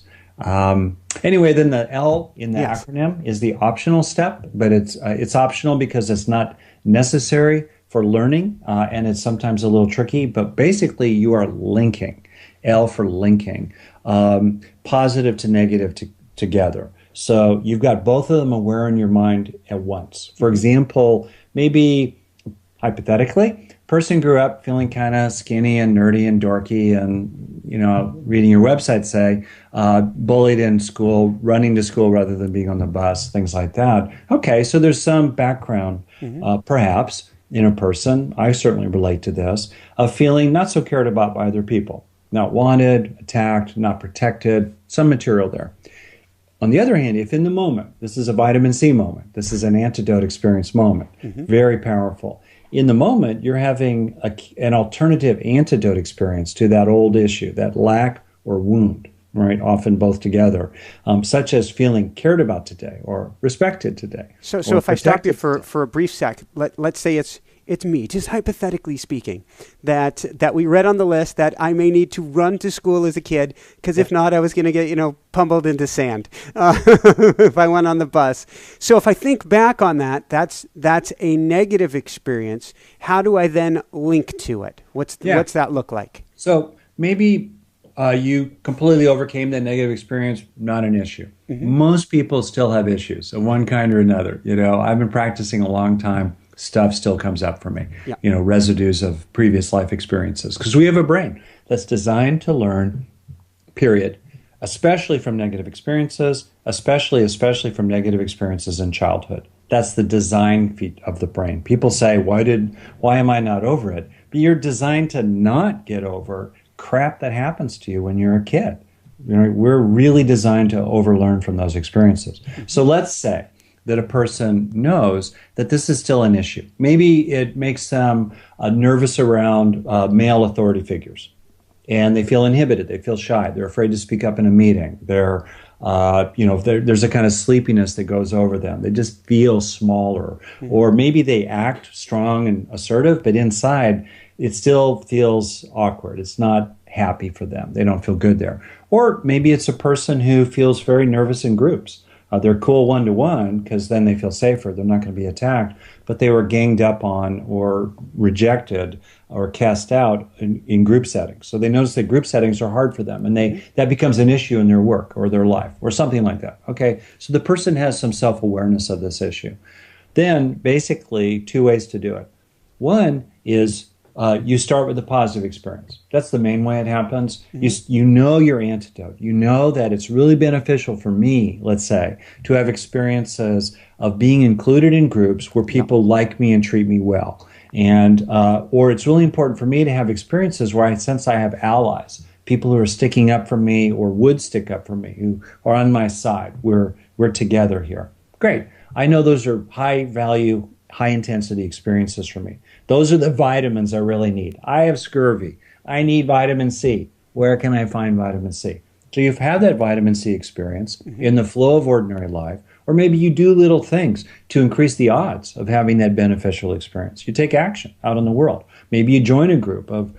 Anyway, then the L in the acronym is the optional step, but it's optional because it's not necessary for learning, and it's sometimes a little tricky, but basically you are linking. L for linking, positive to negative together. So you've got both of them aware in your mind at once. For example, maybe hypothetically, person grew up feeling kind of skinny and nerdy and dorky and, reading your website, say, bullied in school, running to school rather than being on the bus, things like that. Okay, so there's some background, perhaps, in a person, I certainly relate to this, of feeling not so cared about by other people, not wanted, attacked, not protected, some material there. On the other hand, if in the moment, this is a vitamin C moment, this is an antidote experience moment, very powerful. In the moment, you're having an alternative antidote experience to that old issue, that lack or wound, right? Often both together, such as feeling cared about today or respected today. So if I stop you for a brief sec, let's say it's me, just hypothetically speaking, that we read on the list that I may need to run to school as a kid, because if not, I was going to get, pummeled into sand if I went on the bus. So if I think back on that, that's a negative experience. How do I then link to it? What's that look like? So maybe you completely overcame that negative experience, not an issue. Most people still have issues of one kind or another. I've been practicing a long time. Stuff still comes up for me, residues of previous life experiences. Because we have a brain that's designed to learn, period, especially from negative experiences, especially from negative experiences in childhood. That's the design feat of the brain. People say, why am I not over it? But you're designed to not get over crap that happens to you when you're a kid. We're really designed to overlearn from those experiences. So let's say that a person knows that this is still an issue. Maybe it makes them nervous around male authority figures, and they feel inhibited. They feel shy. They're afraid to speak up in a meeting. There's a kind of sleepiness that goes over them. They just feel smaller, or maybe they act strong and assertive, but inside it still feels awkward. It's not happy for them. They don't feel good there. Or maybe it's a person who feels very nervous in groups. They're cool one-to-one because then they feel safer. They're not going to be attacked. But they were ganged up on or rejected or cast out in group settings. So they notice that group settings are hard for them, and that becomes an issue in their work or their life or something like that. Okay, so the person has some self-awareness of this issue. Then basically 2 ways to do it. One is you start with a positive experience. That's the main way it happens. You know your antidote. You know that it's really beneficial for me, let's say, to have experiences of being included in groups where people like me and treat me well. And or it's really important for me to have experiences where I sense I have allies, people who are sticking up for me or would stick up for me, who are on my side. We're together here. Great. I know those are high value, high intensity experiences for me. Those are the vitamins I really need. I have scurvy. I need vitamin C. Where can I find vitamin C? So you've had that vitamin C experience in the flow of ordinary life, or maybe you do little things to increase the odds of having that beneficial experience. You take action out in the world. Maybe you join a group of,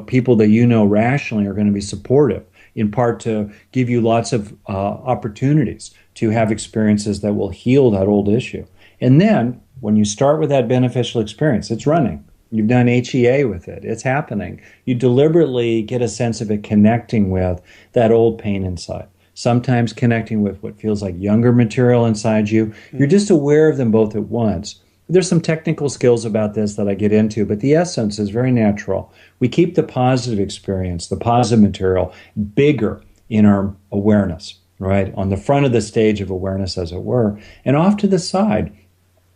people that you know rationally are going to be supportive, in part to give you lots of opportunities to have experiences that will heal that old issue. And then when you start with that beneficial experience, it's running. You've done HEA with it. It's happening. You deliberately get a sense of it connecting with that old pain inside. Sometimes connecting with what feels like younger material inside you. You're just aware of them both at once. There's some technical skills about this that I get into, but the essence is very natural. We keep the positive experience, the positive material, bigger in our awareness, right? On the front of the stage of awareness, as it were. And off to the side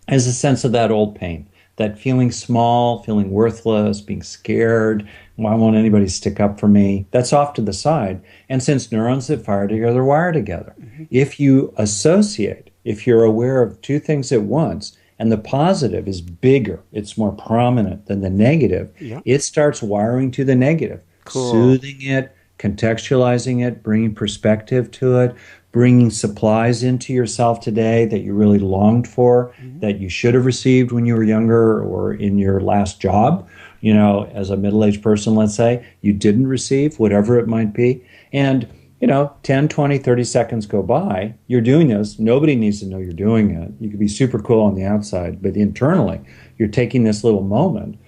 is a sense of that old pain. That feeling small, feeling worthless, being scared, why won't anybody stick up for me? That's off to the side. And since neurons that fire together wire together, if you associate, if you're aware of two things at once, and the positive is bigger, it's more prominent than the negative, it starts wiring to the negative, soothing it, contextualizing it, bringing perspective to it, bringing supplies into yourself today that you really longed for, that you should have received when you were younger or in your last job, as a middle-aged person, let's say, you didn't receive, whatever it might be. And, 10, 20, 30 seconds go by, you're doing this. Nobody needs to know you're doing it. You could be super cool on the outside, but internally, you're taking this little moment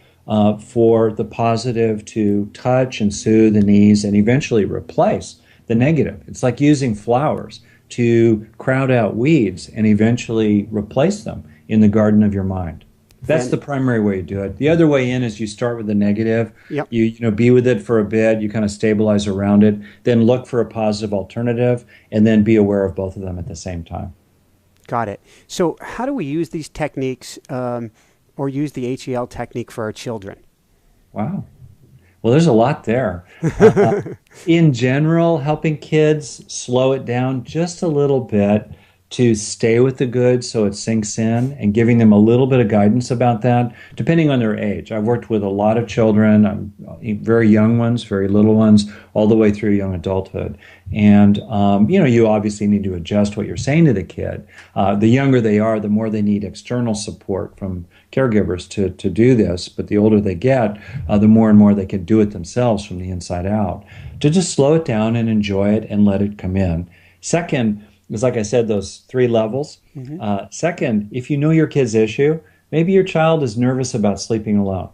for the positive to touch and soothe and ease and eventually replace the negative. It's like using flowers to crowd out weeds and eventually replace them in the garden of your mind. That's the primary way you do it. The other way in is you start with the negative. You be with it for a bit. You kind of stabilize around it. Then look for a positive alternative, and then be aware of both of them at the same time. Got it. So how do we use these techniques or use the HEL technique for our children? Wow. Well, there's a lot there. In general, helping kids slow it down just a little bit to stay with the good so it sinks in, and giving them a little bit of guidance about that, depending on their age. I've worked with a lot of children, very young ones, very little ones, all the way through young adulthood. And, you obviously need to adjust what you're saying to the kid. The younger they are, the more they need external support from caregivers to do this. But the older they get, the more and more they can do it themselves from the inside out. To just slow it down and enjoy it and let it come in. Second, it's like I said, those 3 levels. Second, if you know your kid's issue, maybe your child is nervous about sleeping alone,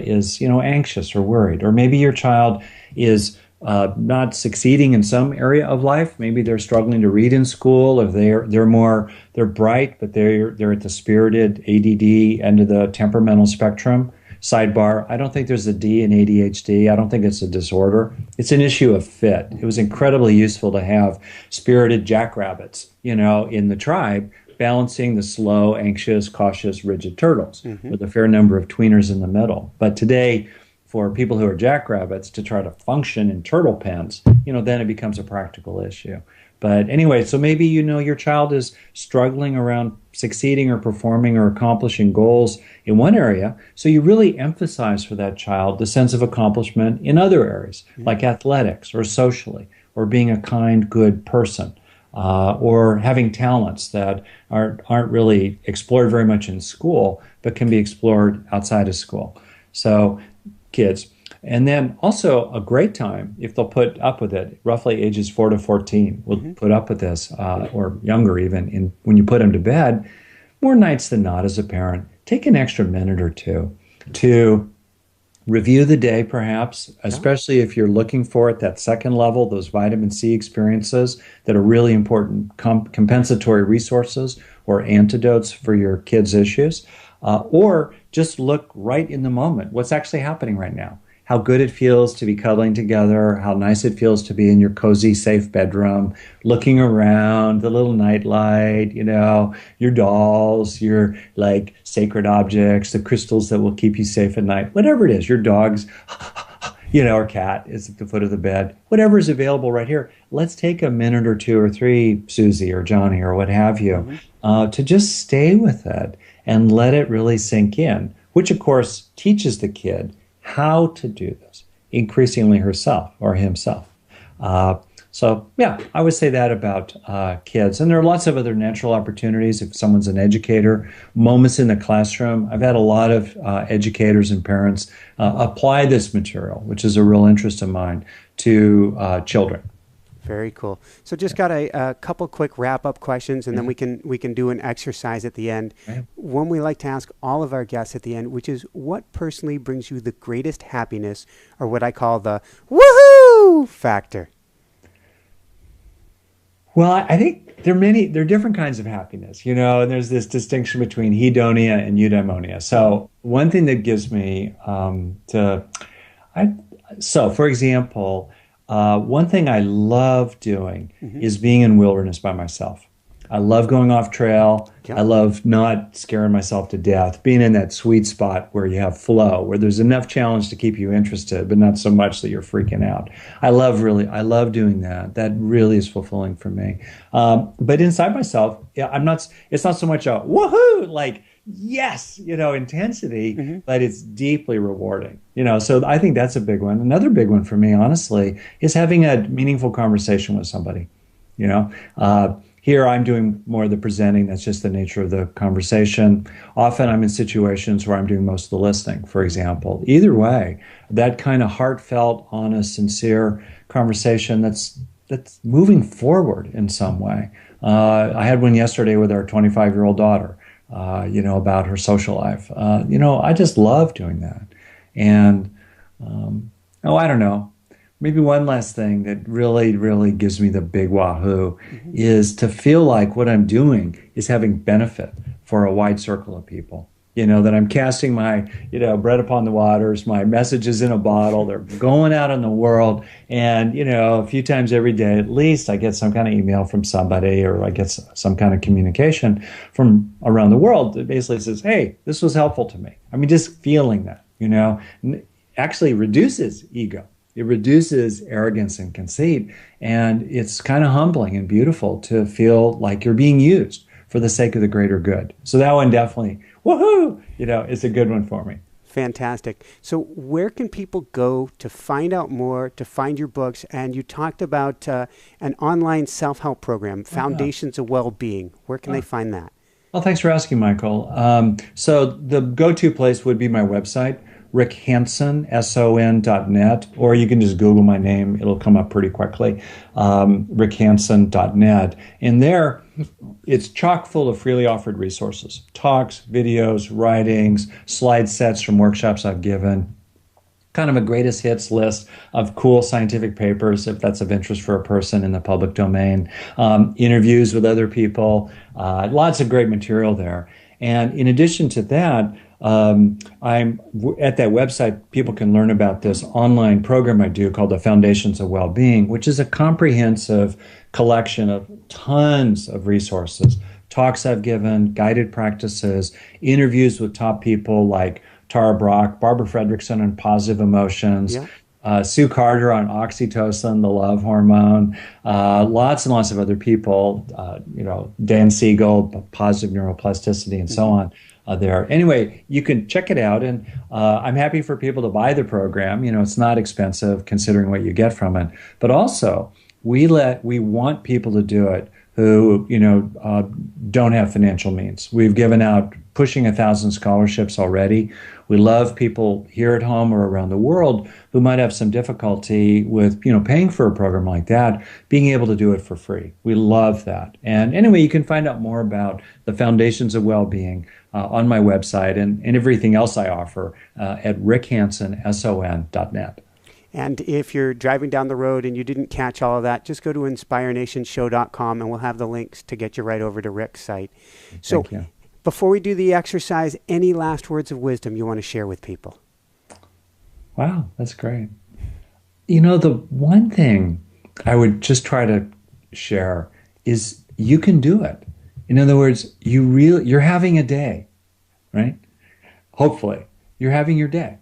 is anxious or worried, or maybe your child is not succeeding in some area of life. Maybe they're struggling to read in school, or they're bright, but they're at the spirited ADD end of the temperamental spectrum. Sidebar, I don't think there's a D in ADHD. I don't think it's a disorder. It's an issue of fit. It was incredibly useful to have spirited jackrabbits, in the tribe, balancing the slow, anxious, cautious, rigid turtles with a fair number of tweeners in the middle. But today, for people who are jackrabbits to try to function in turtle pens, then it becomes a practical issue. But anyway, so maybe your child is struggling around succeeding or performing or accomplishing goals in one area. So you really emphasize for that child the sense of accomplishment in other areas, like athletics or socially, or being a kind, good person, or having talents that aren't really explored very much in school, but can be explored outside of school. So kids. And then also a great time, if they'll put up with it, roughly ages 4 to 14 will put up with this, or younger even, when you put them to bed, more nights than not as a parent, take an extra minute or two to review the day perhaps, especially if you're looking for at that second level, those vitamin C experiences that are really important compensatory resources or antidotes for your kids' issues, or just look right in the moment. What's actually happening right now? how good it feels to be cuddling together, how nice it feels to be in your cozy, safe bedroom, looking around, the little nightlight, your dolls, your like sacred objects, the crystals that will keep you safe at night, whatever it is, your dogs, or cat is at the foot of the bed, whatever is available right here. Let's take a minute or two or three, Susie or Johnny or what have you, to just stay with it and let it really sink in, which of course teaches the kid how to do this, increasingly herself or himself. So yeah, I would say that about kids. And there are lots of other natural opportunities if someone's an educator, moments in the classroom. I've had a lot of educators and parents apply this material, which is a real interest of mine, to children. Very cool. So just got a couple quick wrap-up questions, and then we can do an exercise at the end. One we like to ask all of our guests at the end, which is, what personally brings you the greatest happiness, or what I call the woohoo factor? Well, I think there are different kinds of happiness, and there's this distinction between hedonia and eudaimonia. So one thing that gives me for example, one thing I love doing is being in wilderness by myself. I love going off trail. I love not scaring myself to death, being in that sweet spot where you have flow, where there's enough challenge to keep you interested, but not so much that you're freaking out. I love doing that. That really is fulfilling for me. But inside myself, it's not so much a woohoo, like, yes, intensity, but it's deeply rewarding. So I think that's a big one. Another big one for me, honestly, is having a meaningful conversation with somebody. Here I'm doing more of the presenting. That's just the nature of the conversation. Often I'm in situations where I'm doing most of the listening, for example. Either way, that kind of heartfelt, honest, sincere conversation that's moving forward in some way. I had one yesterday with our 25-year-old daughter, about her social life. I just love doing that. And, I don't know. Maybe one last thing that really, really gives me the big wahoo is to feel like what I'm doing is having benefit for a wide circle of people. That I'm casting my, bread upon the waters, my messages in a bottle. They're going out in the world. And, a few times every day, at least, I get some kind of email from somebody, or I get some kind of communication from around the world that basically says, hey, this was helpful to me. I mean, just feeling that, actually reduces ego. It reduces arrogance and conceit. And it's kind of humbling and beautiful to feel like you're being used for the sake of the greater good. So that one definitely, woohoo, it's a good one for me. Fantastic. So where can people go to find out more, to find your books? And you talked about an online self-help program, Foundations of Well-Being. Where can they find that? Well, thanks for asking, Michael. So the go-to place would be my website, rickhanson.net, or you can just Google my name. It'll come up pretty quickly, rickhanson.net. And there, it's chock full of freely offered resources, talks, videos, writings, slide sets from workshops I've given, kind of a greatest hits list of cool scientific papers, if that's of interest for a person in the public domain, interviews with other people, lots of great material there. And in addition to that, I'm at that website, people can learn about this online program I do called the Foundations of Well-Being, which is a comprehensive collection of tons of resources, talks I've given, guided practices, interviews with top people like Tara Brach, Barbara Fredrickson on positive emotions, Sue Carter on oxytocin, the love hormone, lots and lots of other people, Dan Siegel, positive neuroplasticity, and so on. There. Anyway, you can check it out, and I'm happy for people to buy the program. It's not expensive considering what you get from it. But also, we want people to do it who don't have financial means. We've given out pushing 1,000 scholarships already. We love people here at home or around the world who might have some difficulty with paying for a program like that, being able to do it for free. We love that. And anyway, you can find out more about the Foundations of Well-Being on my website and everything else I offer at rickhanson.net. And if you're driving down the road and you didn't catch all of that, just go to inspirenationshow.com and we'll have the links to get you right over to Rick's site. So before we do the exercise, any last words of wisdom you want to share with people? Wow, that's great. You know, the one thing I would just try to share is you can do it. In other words, you're having a day, right? Hopefully, you're having your day.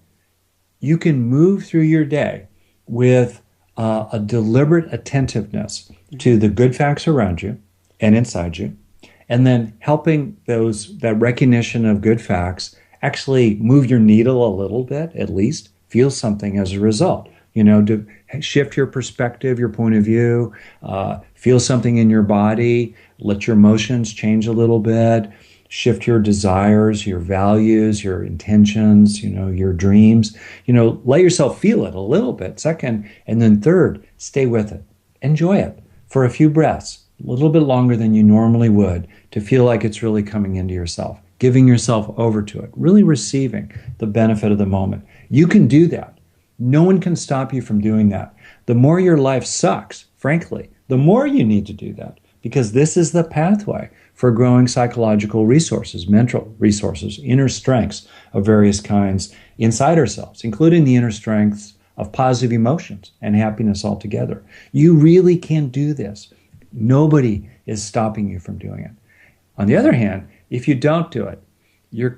You can move through your day with a deliberate attentiveness to the good facts around you and inside you, and then helping that recognition of good facts actually move your needle a little bit, at least feel something as a result. You know, to shift your perspective, your point of view, feel something in your body, let your emotions change a little bit, shift your desires, your values, your intentions, your dreams. Let yourself feel it a little bit, second. And then third, stay with it. Enjoy it for a few breaths, a little bit longer than you normally would, to feel like it's really coming into yourself, giving yourself over to it, really receiving the benefit of the moment. You can do that. No one can stop you from doing that. The more your life sucks, frankly, the more you need to do that, because this is the pathway for growing psychological resources, mental resources, inner strengths of various kinds inside ourselves, including the inner strengths of positive emotions and happiness altogether. You really can do this. Nobody is stopping you from doing it. On the other hand, if you don't do it, your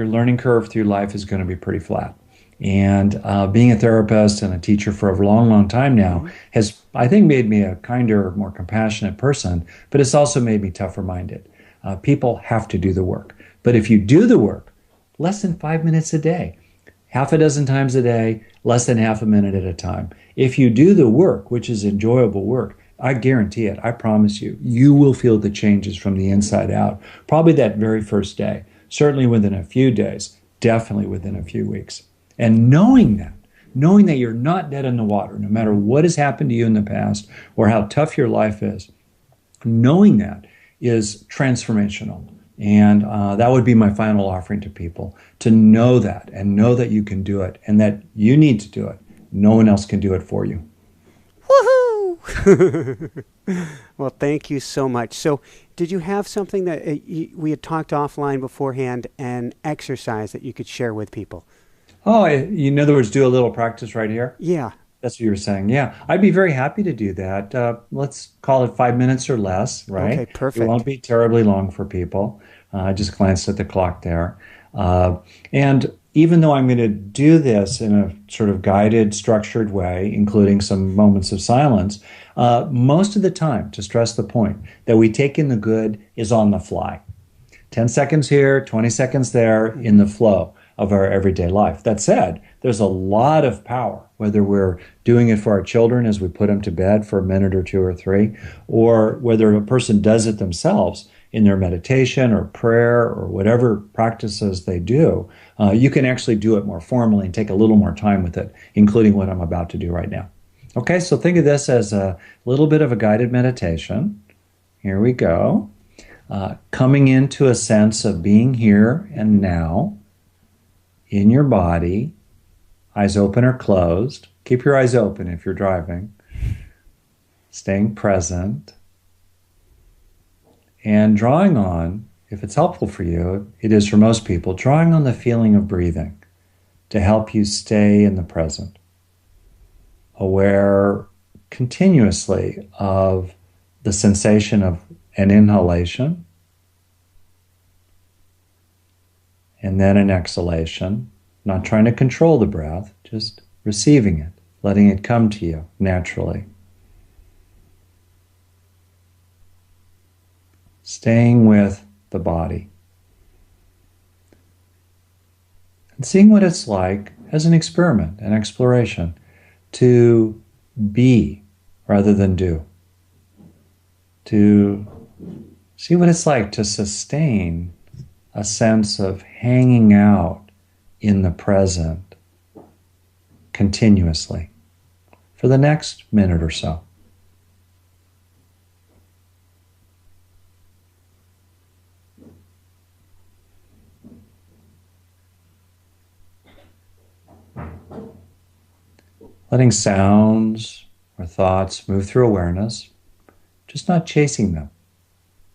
learning curve through life is going to be pretty flat. And being a therapist and a teacher for a long, long time now has, I think, made me a kinder, more compassionate person, but it's also made me tougher-minded. People have to do the work. But if you do the work, less than 5 minutes a day, half a dozen times a day, less than half a minute at a time. If you do the work, which is enjoyable work, I guarantee it, I promise you, you will feel the changes from the inside out, probably that very first day, certainly within a few days, definitely within a few weeks. And knowing that you're not dead in the water, no matter what has happened to you in the past or how tough your life is, knowing that is transformational. And that would be my final offering to people, to know that and know that you can do it and that you need to do it. No one else can do it for you. Woohoo! Well, thank you so much. So did you have something that we had talked offline beforehand, an exercise that you could share with people? Oh, in other words, do a little practice right here? Yeah. That's what you were saying. Yeah, I'd be very happy to do that. Let's call it 5 minutes or less, right? Okay, perfect. It won't be terribly long for people. I just glanced at the clock there. And even though I'm going to do this in a sort of guided, structured way, including some moments of silence, most of the time, to stress the point, that we take in the good is on the fly. 10 seconds here, 20 seconds there, in the flow of our everyday life. That said, there's a lot of power, whether we're doing it for our children as we put them to bed for a minute or two or three, or whether a person does it themselves in their meditation or prayer or whatever practices they do. You can actually do it more formally and take a little more time with it, including what I'm about to do right now. Okay, so think of this as a little bit of a guided meditation. Here we go. Coming into a sense of being here and now, in your body, eyes open or closed. Keep your eyes open if you're driving. Staying present. And drawing on, if it's helpful for you, it is for most people, drawing on the feeling of breathing to help you stay in the present. Aware continuously of the sensation of an inhalation and then an exhalation, not trying to control the breath, just receiving it, letting it come to you naturally. Staying with the body. And seeing what it's like as an experiment, an exploration, to be rather than do. To see what it's like to sustain a sense of hanging out in the present continuously for the next minute or so. Letting sounds or thoughts move through awareness, just not chasing them.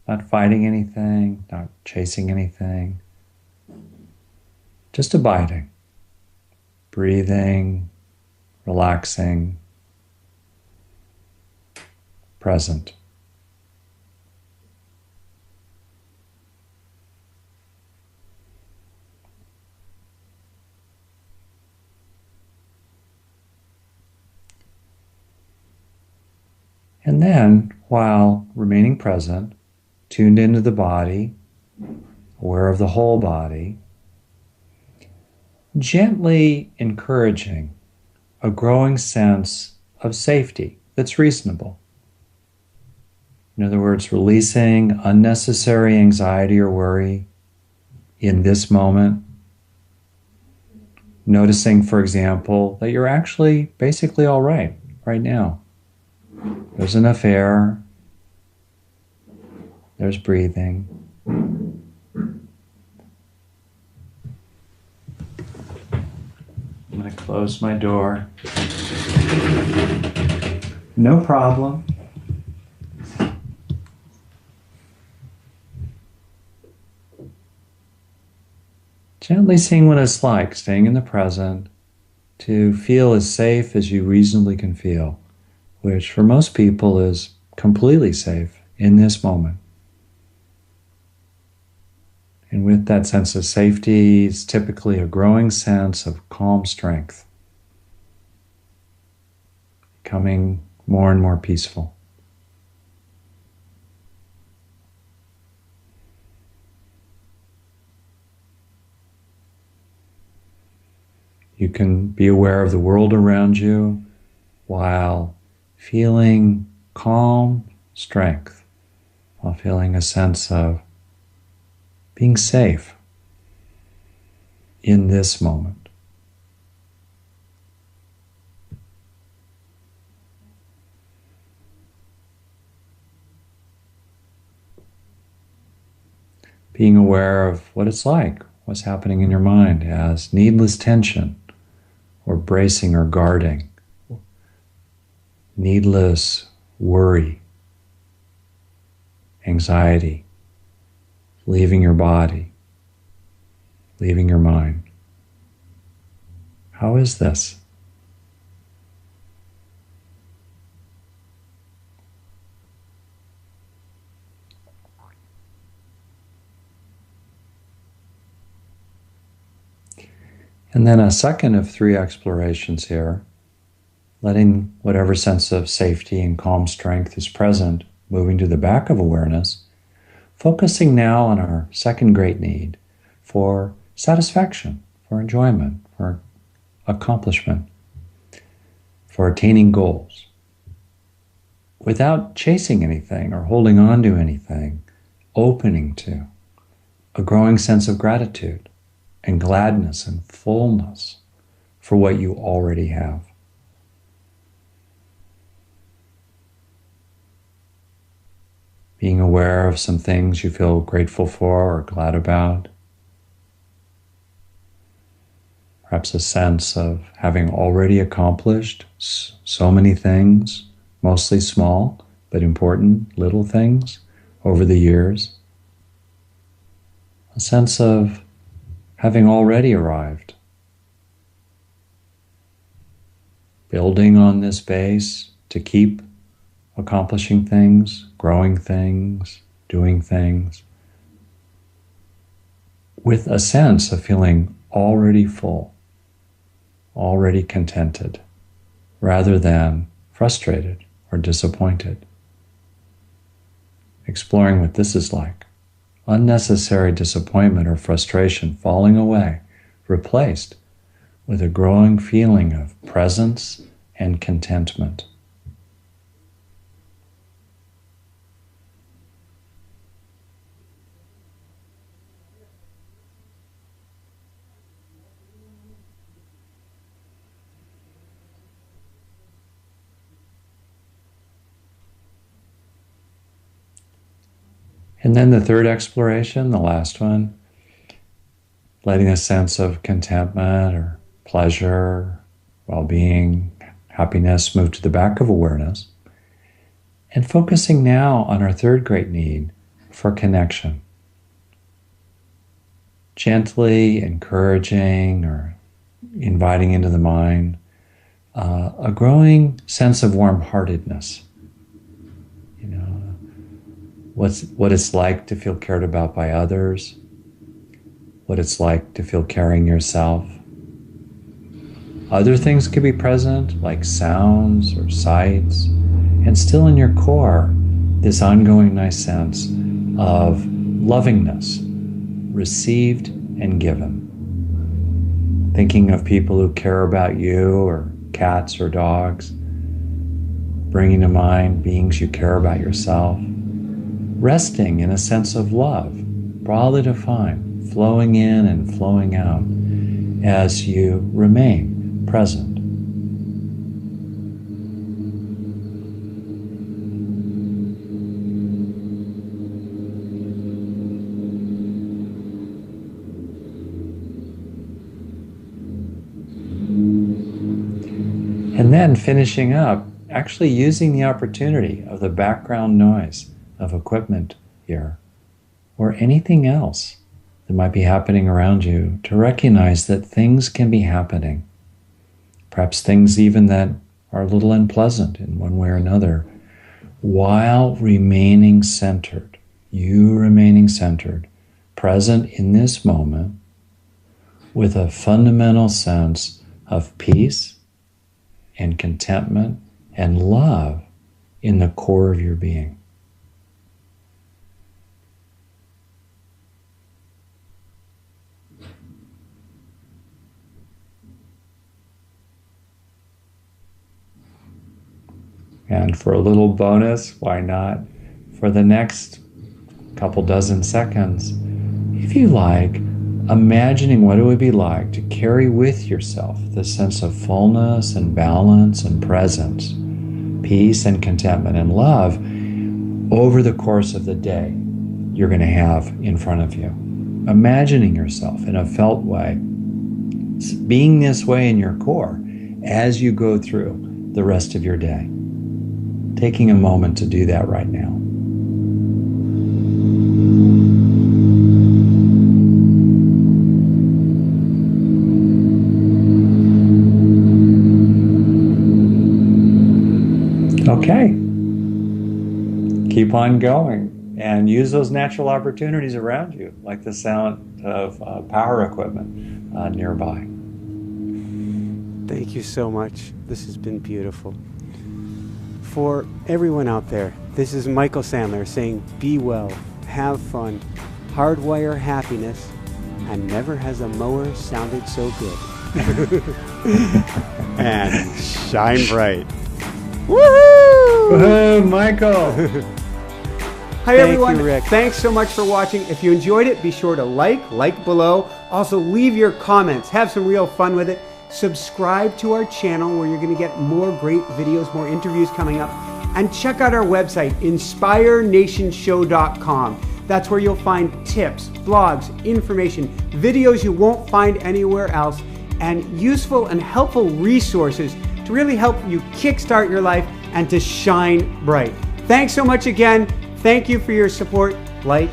Not fighting anything, not chasing anything. Just abiding. breathing, relaxing, present. And then, while remaining present, tuned into the body, aware of the whole body, gently encouraging a growing sense of safety that's reasonable. In other words, releasing unnecessary anxiety or worry in this moment. Noticing, for example, that you're actually basically all right now. There's enough air. There's breathing. I'm going to close my door. No problem. Gently seeing what it's like, staying in the present, to feel as safe as you reasonably can feel, which for most people is completely safe in this moment. And with that sense of safety is typically a growing sense of calm strength, becoming more and more peaceful. You can be aware of the world around you while feeling calm strength, while feeling a sense of being safe in this moment. Being aware of what it's like, what's happening in your mind as needless tension, or bracing or guarding, needless worry, anxiety, leaving your body, leaving your mind. How is this? And then a second of 3 explorations here, letting whatever sense of safety and calm strength is present, moving to the back of awareness, focusing now on our second great need for satisfaction, for enjoyment, for accomplishment, for attaining goals. Without chasing anything or holding on to anything, opening to a growing sense of gratitude and gladness and fullness for what you already have. Being aware of some things you feel grateful for or glad about. Perhaps a sense of having already accomplished so many things, mostly small but important little things over the years. A sense of having already arrived. Building on this base to keep accomplishing things, growing things, doing things, with a sense of feeling already full, already contented, rather than frustrated or disappointed. Exploring what this is like. Unnecessary disappointment or frustration falling away, replaced with a growing feeling of presence and contentment. And then the third exploration, the last one, letting a sense of contentment or pleasure, well-being, happiness move to the back of awareness, and focusing now on our third great need for connection. Gently encouraging or inviting into the mind a growing sense of warm-heartedness. You know, what it's like to feel cared about by others, what it's like to feel caring yourself. Other things could be present, like sounds or sights, and still in your core, this ongoing nice sense of lovingness, received and given. Thinking of people who care about you, or cats or dogs, bringing to mind beings you care about yourself, resting in a sense of love, broadly defined, flowing in and flowing out as you remain present. And then finishing up, actually using the opportunity of the background noise of equipment here, or anything else that might be happening around you, to recognize that things can be happening. Perhaps things even that are a little unpleasant in one way or another, while remaining centered, you remaining centered, present in this moment, with a fundamental sense of peace and contentment and love in the core of your being. And for a little bonus, why not, for the next couple dozen seconds, if you like, imagining what it would be like to carry with yourself this sense of fullness and balance and presence, peace and contentment and love over the course of the day you're going to have in front of you. Imagining yourself in a felt way, being this way in your core as you go through the rest of your day. Taking a moment to do that right now. Okay. Keep on going and use those natural opportunities around you, like the sound of power equipment nearby. Thank you so much. This has been beautiful. For everyone out there, this is Michael Sandler saying, be well, have fun, hardwire happiness, and never has a mower sounded so good. And shine bright. Woohoo! Woohoo, Michael! Hi everyone, Rick. Thanks so much for watching. If you enjoyed it, be sure to like below. Also leave your comments, have some real fun with it. Subscribe to our channel where you're going to get more great videos, more interviews coming up. And check out our website, inspirenationshow.com. That's where you'll find tips, blogs, information, videos you won't find anywhere else, and useful and helpful resources to really help you kickstart your life and to shine bright. Thanks so much again. Thank you for your support. Like,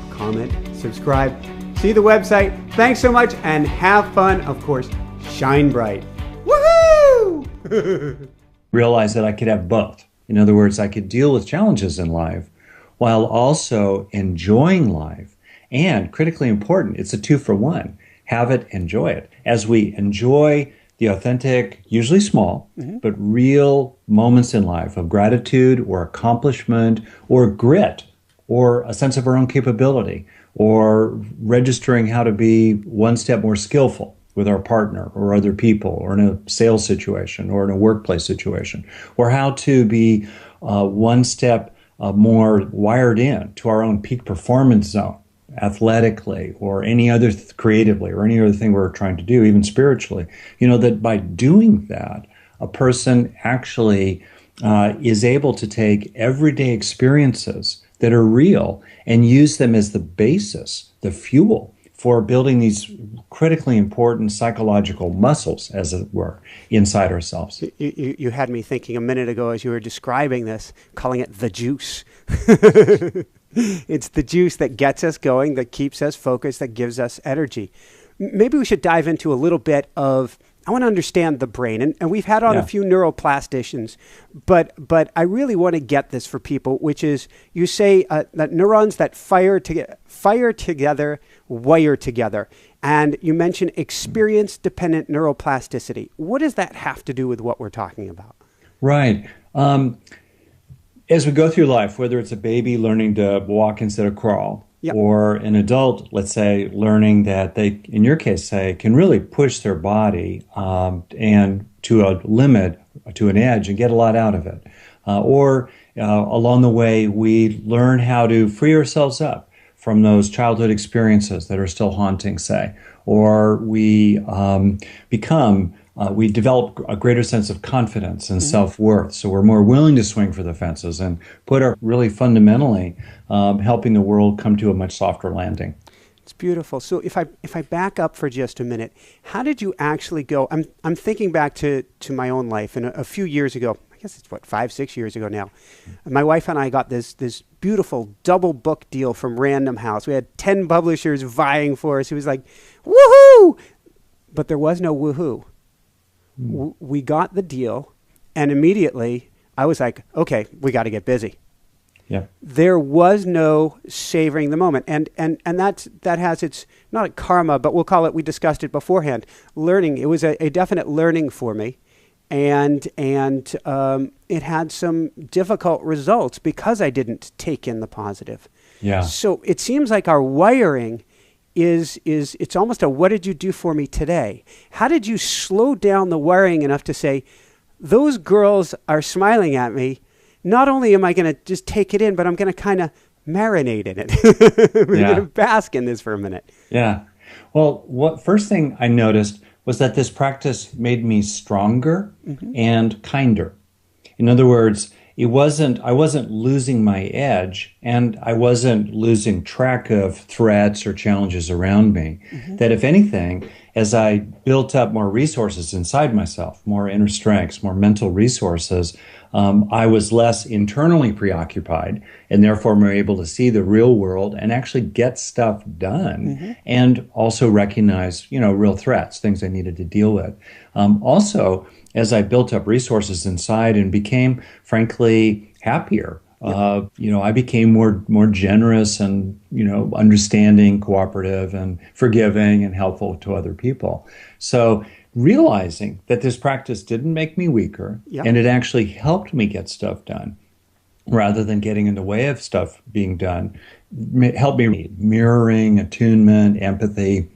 comment, subscribe. See the website. Thanks so much and have fun. Of course, shine bright. Woohoo! Realize that I could have both. In other words, I could deal with challenges in life while also enjoying life. And critically important, it's a 2-for-1. Have it, enjoy it. As we enjoy the authentic, usually small, but real moments in life of gratitude or accomplishment or grit or a sense of our own capability, or registering how to be one step more skillful with our partner or other people, or in a sales situation or in a workplace situation, or how to be one step more wired in to our own peak performance zone, athletically or any other creatively or any other thing we're trying to do, even spiritually. You know, that by doing that, a person actually is able to take everyday experiences that are real and use them as the basis, the fuel for building these critically important psychological muscles, as it were, inside ourselves. You had me thinking a minute ago as you were describing this, calling it the juice. It's the juice that gets us going, that keeps us focused, that gives us energy. maybe we should dive into a little bit of, I want to understand the brain. And we've had on a few neuroplasticians, but I really want to get this for people, which is, you say that neurons that fire together, wire together. And you mentioned experience-dependent neuroplasticity. What does that have to do with what we're talking about? Right. As we go through life, whether it's a baby learning to walk instead of crawl, or an adult, let's say, learning that they, in your case, say, can really push their body and to a limit, to an edge, and get a lot out of it. Or along the way, we learn how to free ourselves up from those childhood experiences that are still haunting, say. Or we we develop a greater sense of confidence and self-worth. So we're more willing to swing for the fences and put our really fundamentally helping the world come to a much softer landing. It's beautiful. So if I back up for just a minute, how did you actually go? I'm thinking back to my own life, and a few years ago, I guess it's 5-6 years ago now, my wife and I got this beautiful double book deal from Random House. We had 10 publishers vying for us. It was like, woohoo! But there was no woohoo. We got the deal, and immediately I was like, okay, we got to get busy. Yeah. There was no savoring the moment. And that has its, not a karma, but we'll call it, we discussed it beforehand, learning. It was a definite learning for me. And it had some difficult results because I didn't take in the positive. Yeah. So it seems like our wiring is it's almost a, what did you do for me today? How did you slow down the wiring enough to say, those girls are smiling at me. Not only am I going to just take it in, but I'm going to kind of marinate in it. We're going to bask in this for a minute. Yeah. Well, first thing I noticed was that this practice made me stronger and kinder. In other words, I wasn't losing my edge, and I wasn't losing track of threats or challenges around me. That if anything, as I built up more resources inside myself, more inner strengths, more mental resources, I was less internally preoccupied, and therefore more able to see the real world and actually get stuff done, and also recognize, real threats, things I needed to deal with. Also, as I built up resources inside and became, frankly, happier, I became more generous and, understanding, cooperative, and forgiving and helpful to other people. So realizing that this practice didn't make me weaker, and it actually helped me get stuff done rather than getting in the way of stuff being done, helped me mirroring, attunement, empathy,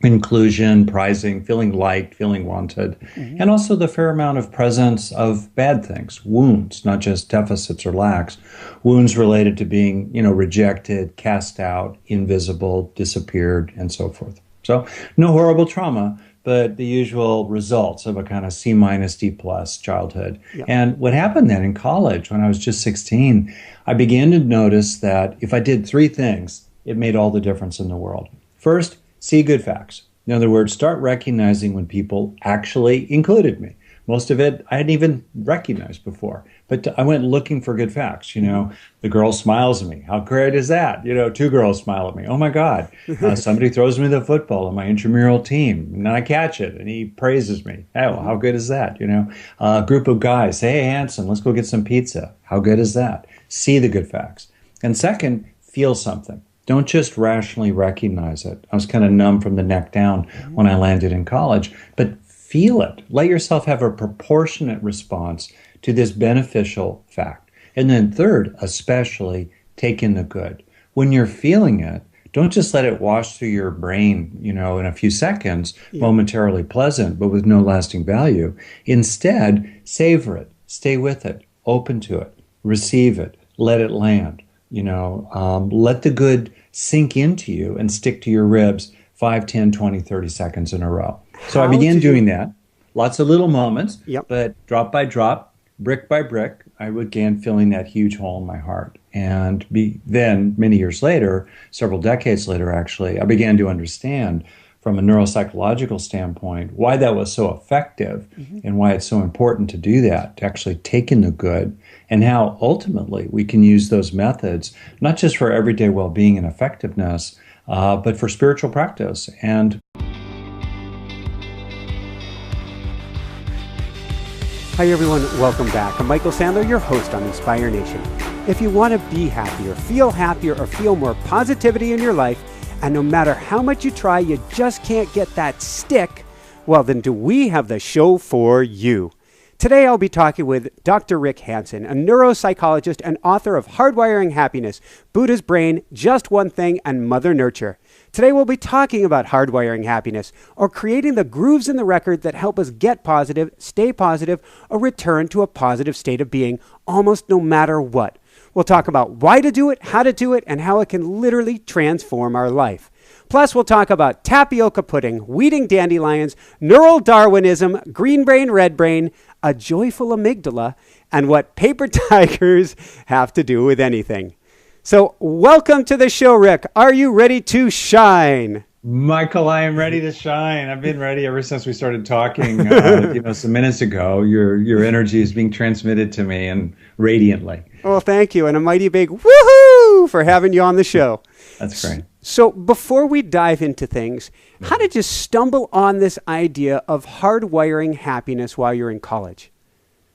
inclusion, prizing, feeling liked, feeling wanted, and also the fair amount of presence of bad things, wounds, not just deficits or lacks, wounds related to being, rejected, cast out, invisible, disappeared, and so forth. So no horrible trauma, but the usual results of a kind of C-, D+ childhood. And what happened then in college, when I was just 16, I began to notice that if I did 3 things, it made all the difference in the world. First, see good facts. In other words, start recognizing when people actually included me. Most of it I hadn't even recognized before. But I went looking for good facts. The girl smiles at me. How great is that? 2 girls smile at me. Oh, my God. Somebody throws me the football on my intramural team, and I catch it, and he praises me. Oh, how good is that? A group of guys say, hey, handsome, let's go get some pizza. How good is that? See the good facts. And second, feel something. Don't just rationally recognize it. I was kind of numb from the neck down when I landed in college, but feel it. Let yourself have a proportionate response to this beneficial fact. And then third, especially, take in the good. When you're feeling it, don't just let it wash through your brain, in a few seconds, momentarily pleasant, but with no lasting value. Instead, savor it, stay with it, open to it, receive it, let it land. Let the good sink into you and stick to your ribs 5, 10, 20, 30 seconds in a row. So I began doing that. Lots of little moments, but drop by drop, brick by brick, I began filling that huge hole in my heart. And then, many years later, several decades later actually, I began to understand from a neuropsychological standpoint why that was so effective and why it's so important to do that, to actually take in the good, and how ultimately we can use those methods, not just for everyday well-being and effectiveness, but for spiritual practice. And Hi everyone, welcome back. I'm Michael Sandler, your host on Inspire Nation. If you want to be happier, or feel more positivity in your life, and no matter how much you try, you just can't get that stick, well then do we have the show for you. Today I'll be talking with Dr. Rick Hanson, a neuropsychologist and author of Hardwiring Happiness, Buddha's Brain, Just One Thing, and Mother Nurture. Today we'll be talking about hardwiring happiness, or creating the grooves in the record that help us get positive, stay positive, or return to a positive state of being almost no matter what. We'll talk about why to do it, how to do it, and how it can literally transform our life. Plus, we'll talk about tapioca pudding, weeding dandelions, neural Darwinism, green brain, red brain, a joyful amygdala, and what paper tigers have to do with anything. So, welcome to the show, Rick. Are you ready to shine? Michael, I am ready to shine. I've been ready ever since we started talking, some minutes ago. Your energy is being transmitted to me and radiantly. Well, thank you, and a mighty big woohoo for having you on the show. That's great. So before we dive into things, how did you stumble on this idea of hardwiring happiness while you're in college?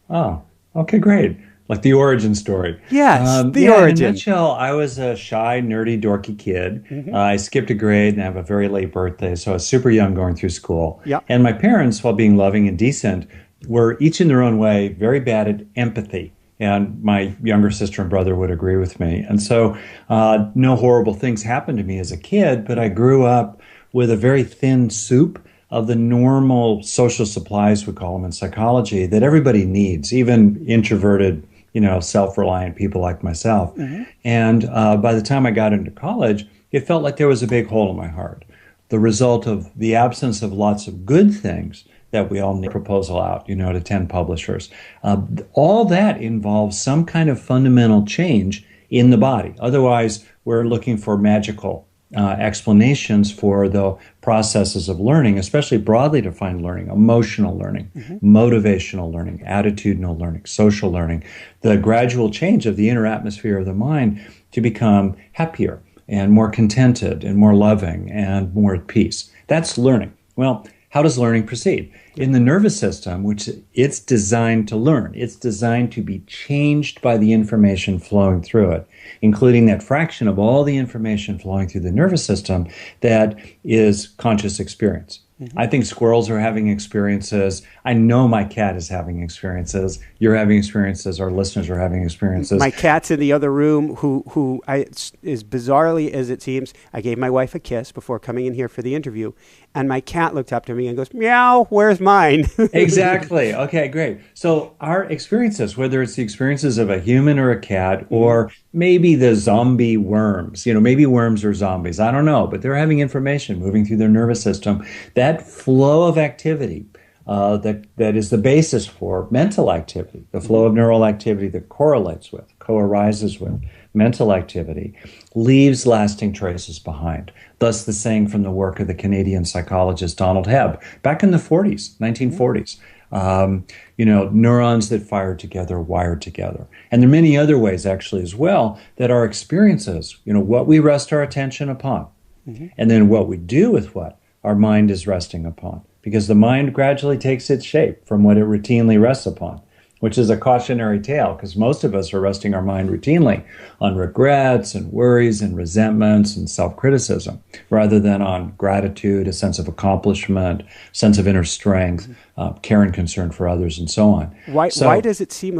Oh, okay, great. Like the origin story. Yes, the origin. In a nutshell, I was a shy, nerdy, dorky kid. Mm-hmm. I skipped a grade and I have a very late birthday, so I was super young going through school. Yep. And my parents, while being loving and decent, were each in their own way very bad at empathy. And my younger sister and brother would agree with me. And so no horrible things happened to me as a kid, but I grew up with a very thin soup of the normal social supplies, we call them in psychology, that everybody needs, even introverted, self-reliant people like myself. Mm-hmm. And by the time I got into college, it felt like there was a big hole in my heart. The result of the absence of lots of good things that we all need a proposal out, to 10 publishers. All that involves some kind of fundamental change in the body. Otherwise, we're looking for magical explanations for the processes of learning, especially broadly defined learning, emotional learning, mm-hmm. motivational learning, attitudinal learning, social learning, the gradual change of the inner atmosphere of the mind to become happier and more contented and more loving and more at peace. That's learning. Well, how does learning proceed? In the nervous system, which it's designed to learn, it's designed to be changed by the information flowing through it, including that fraction of all the information flowing through the nervous system that is conscious experience. Mm-hmm. I think squirrels are having experiences. I know my cat is having experiences. You're having experiences. Our listeners are having experiences. My cat's in the other room who as bizarrely as it seems, I gave my wife a kiss before coming in here for the interview, and my cat looked up to me and goes, meow, where's mine? Exactly. Okay, great. So our experiences, whether it's the experiences of a human or a cat, or maybe the zombie worms, maybe worms are zombies, I don't know, but they're having information moving through their nervous system. That flow of activity that is the basis for mental activity, the flow of neural activity that correlates with, co-arises with mental activity, leaves lasting traces behind. Thus the saying from the work of the Canadian psychologist Donald Hebb back in the 1940s. Neurons that fire together, wired together. And there are many other ways actually as well that our experiences, what we rest our attention upon, mm-hmm. and then what we do with what our mind is resting upon. Because the mind gradually takes its shape from what it routinely rests upon, which is a cautionary tale, because most of us are resting our mind routinely on regrets and worries and resentments and self-criticism, rather than on gratitude, a sense of accomplishment, sense of inner strength, care and concern for others, and so on. Why does it seem like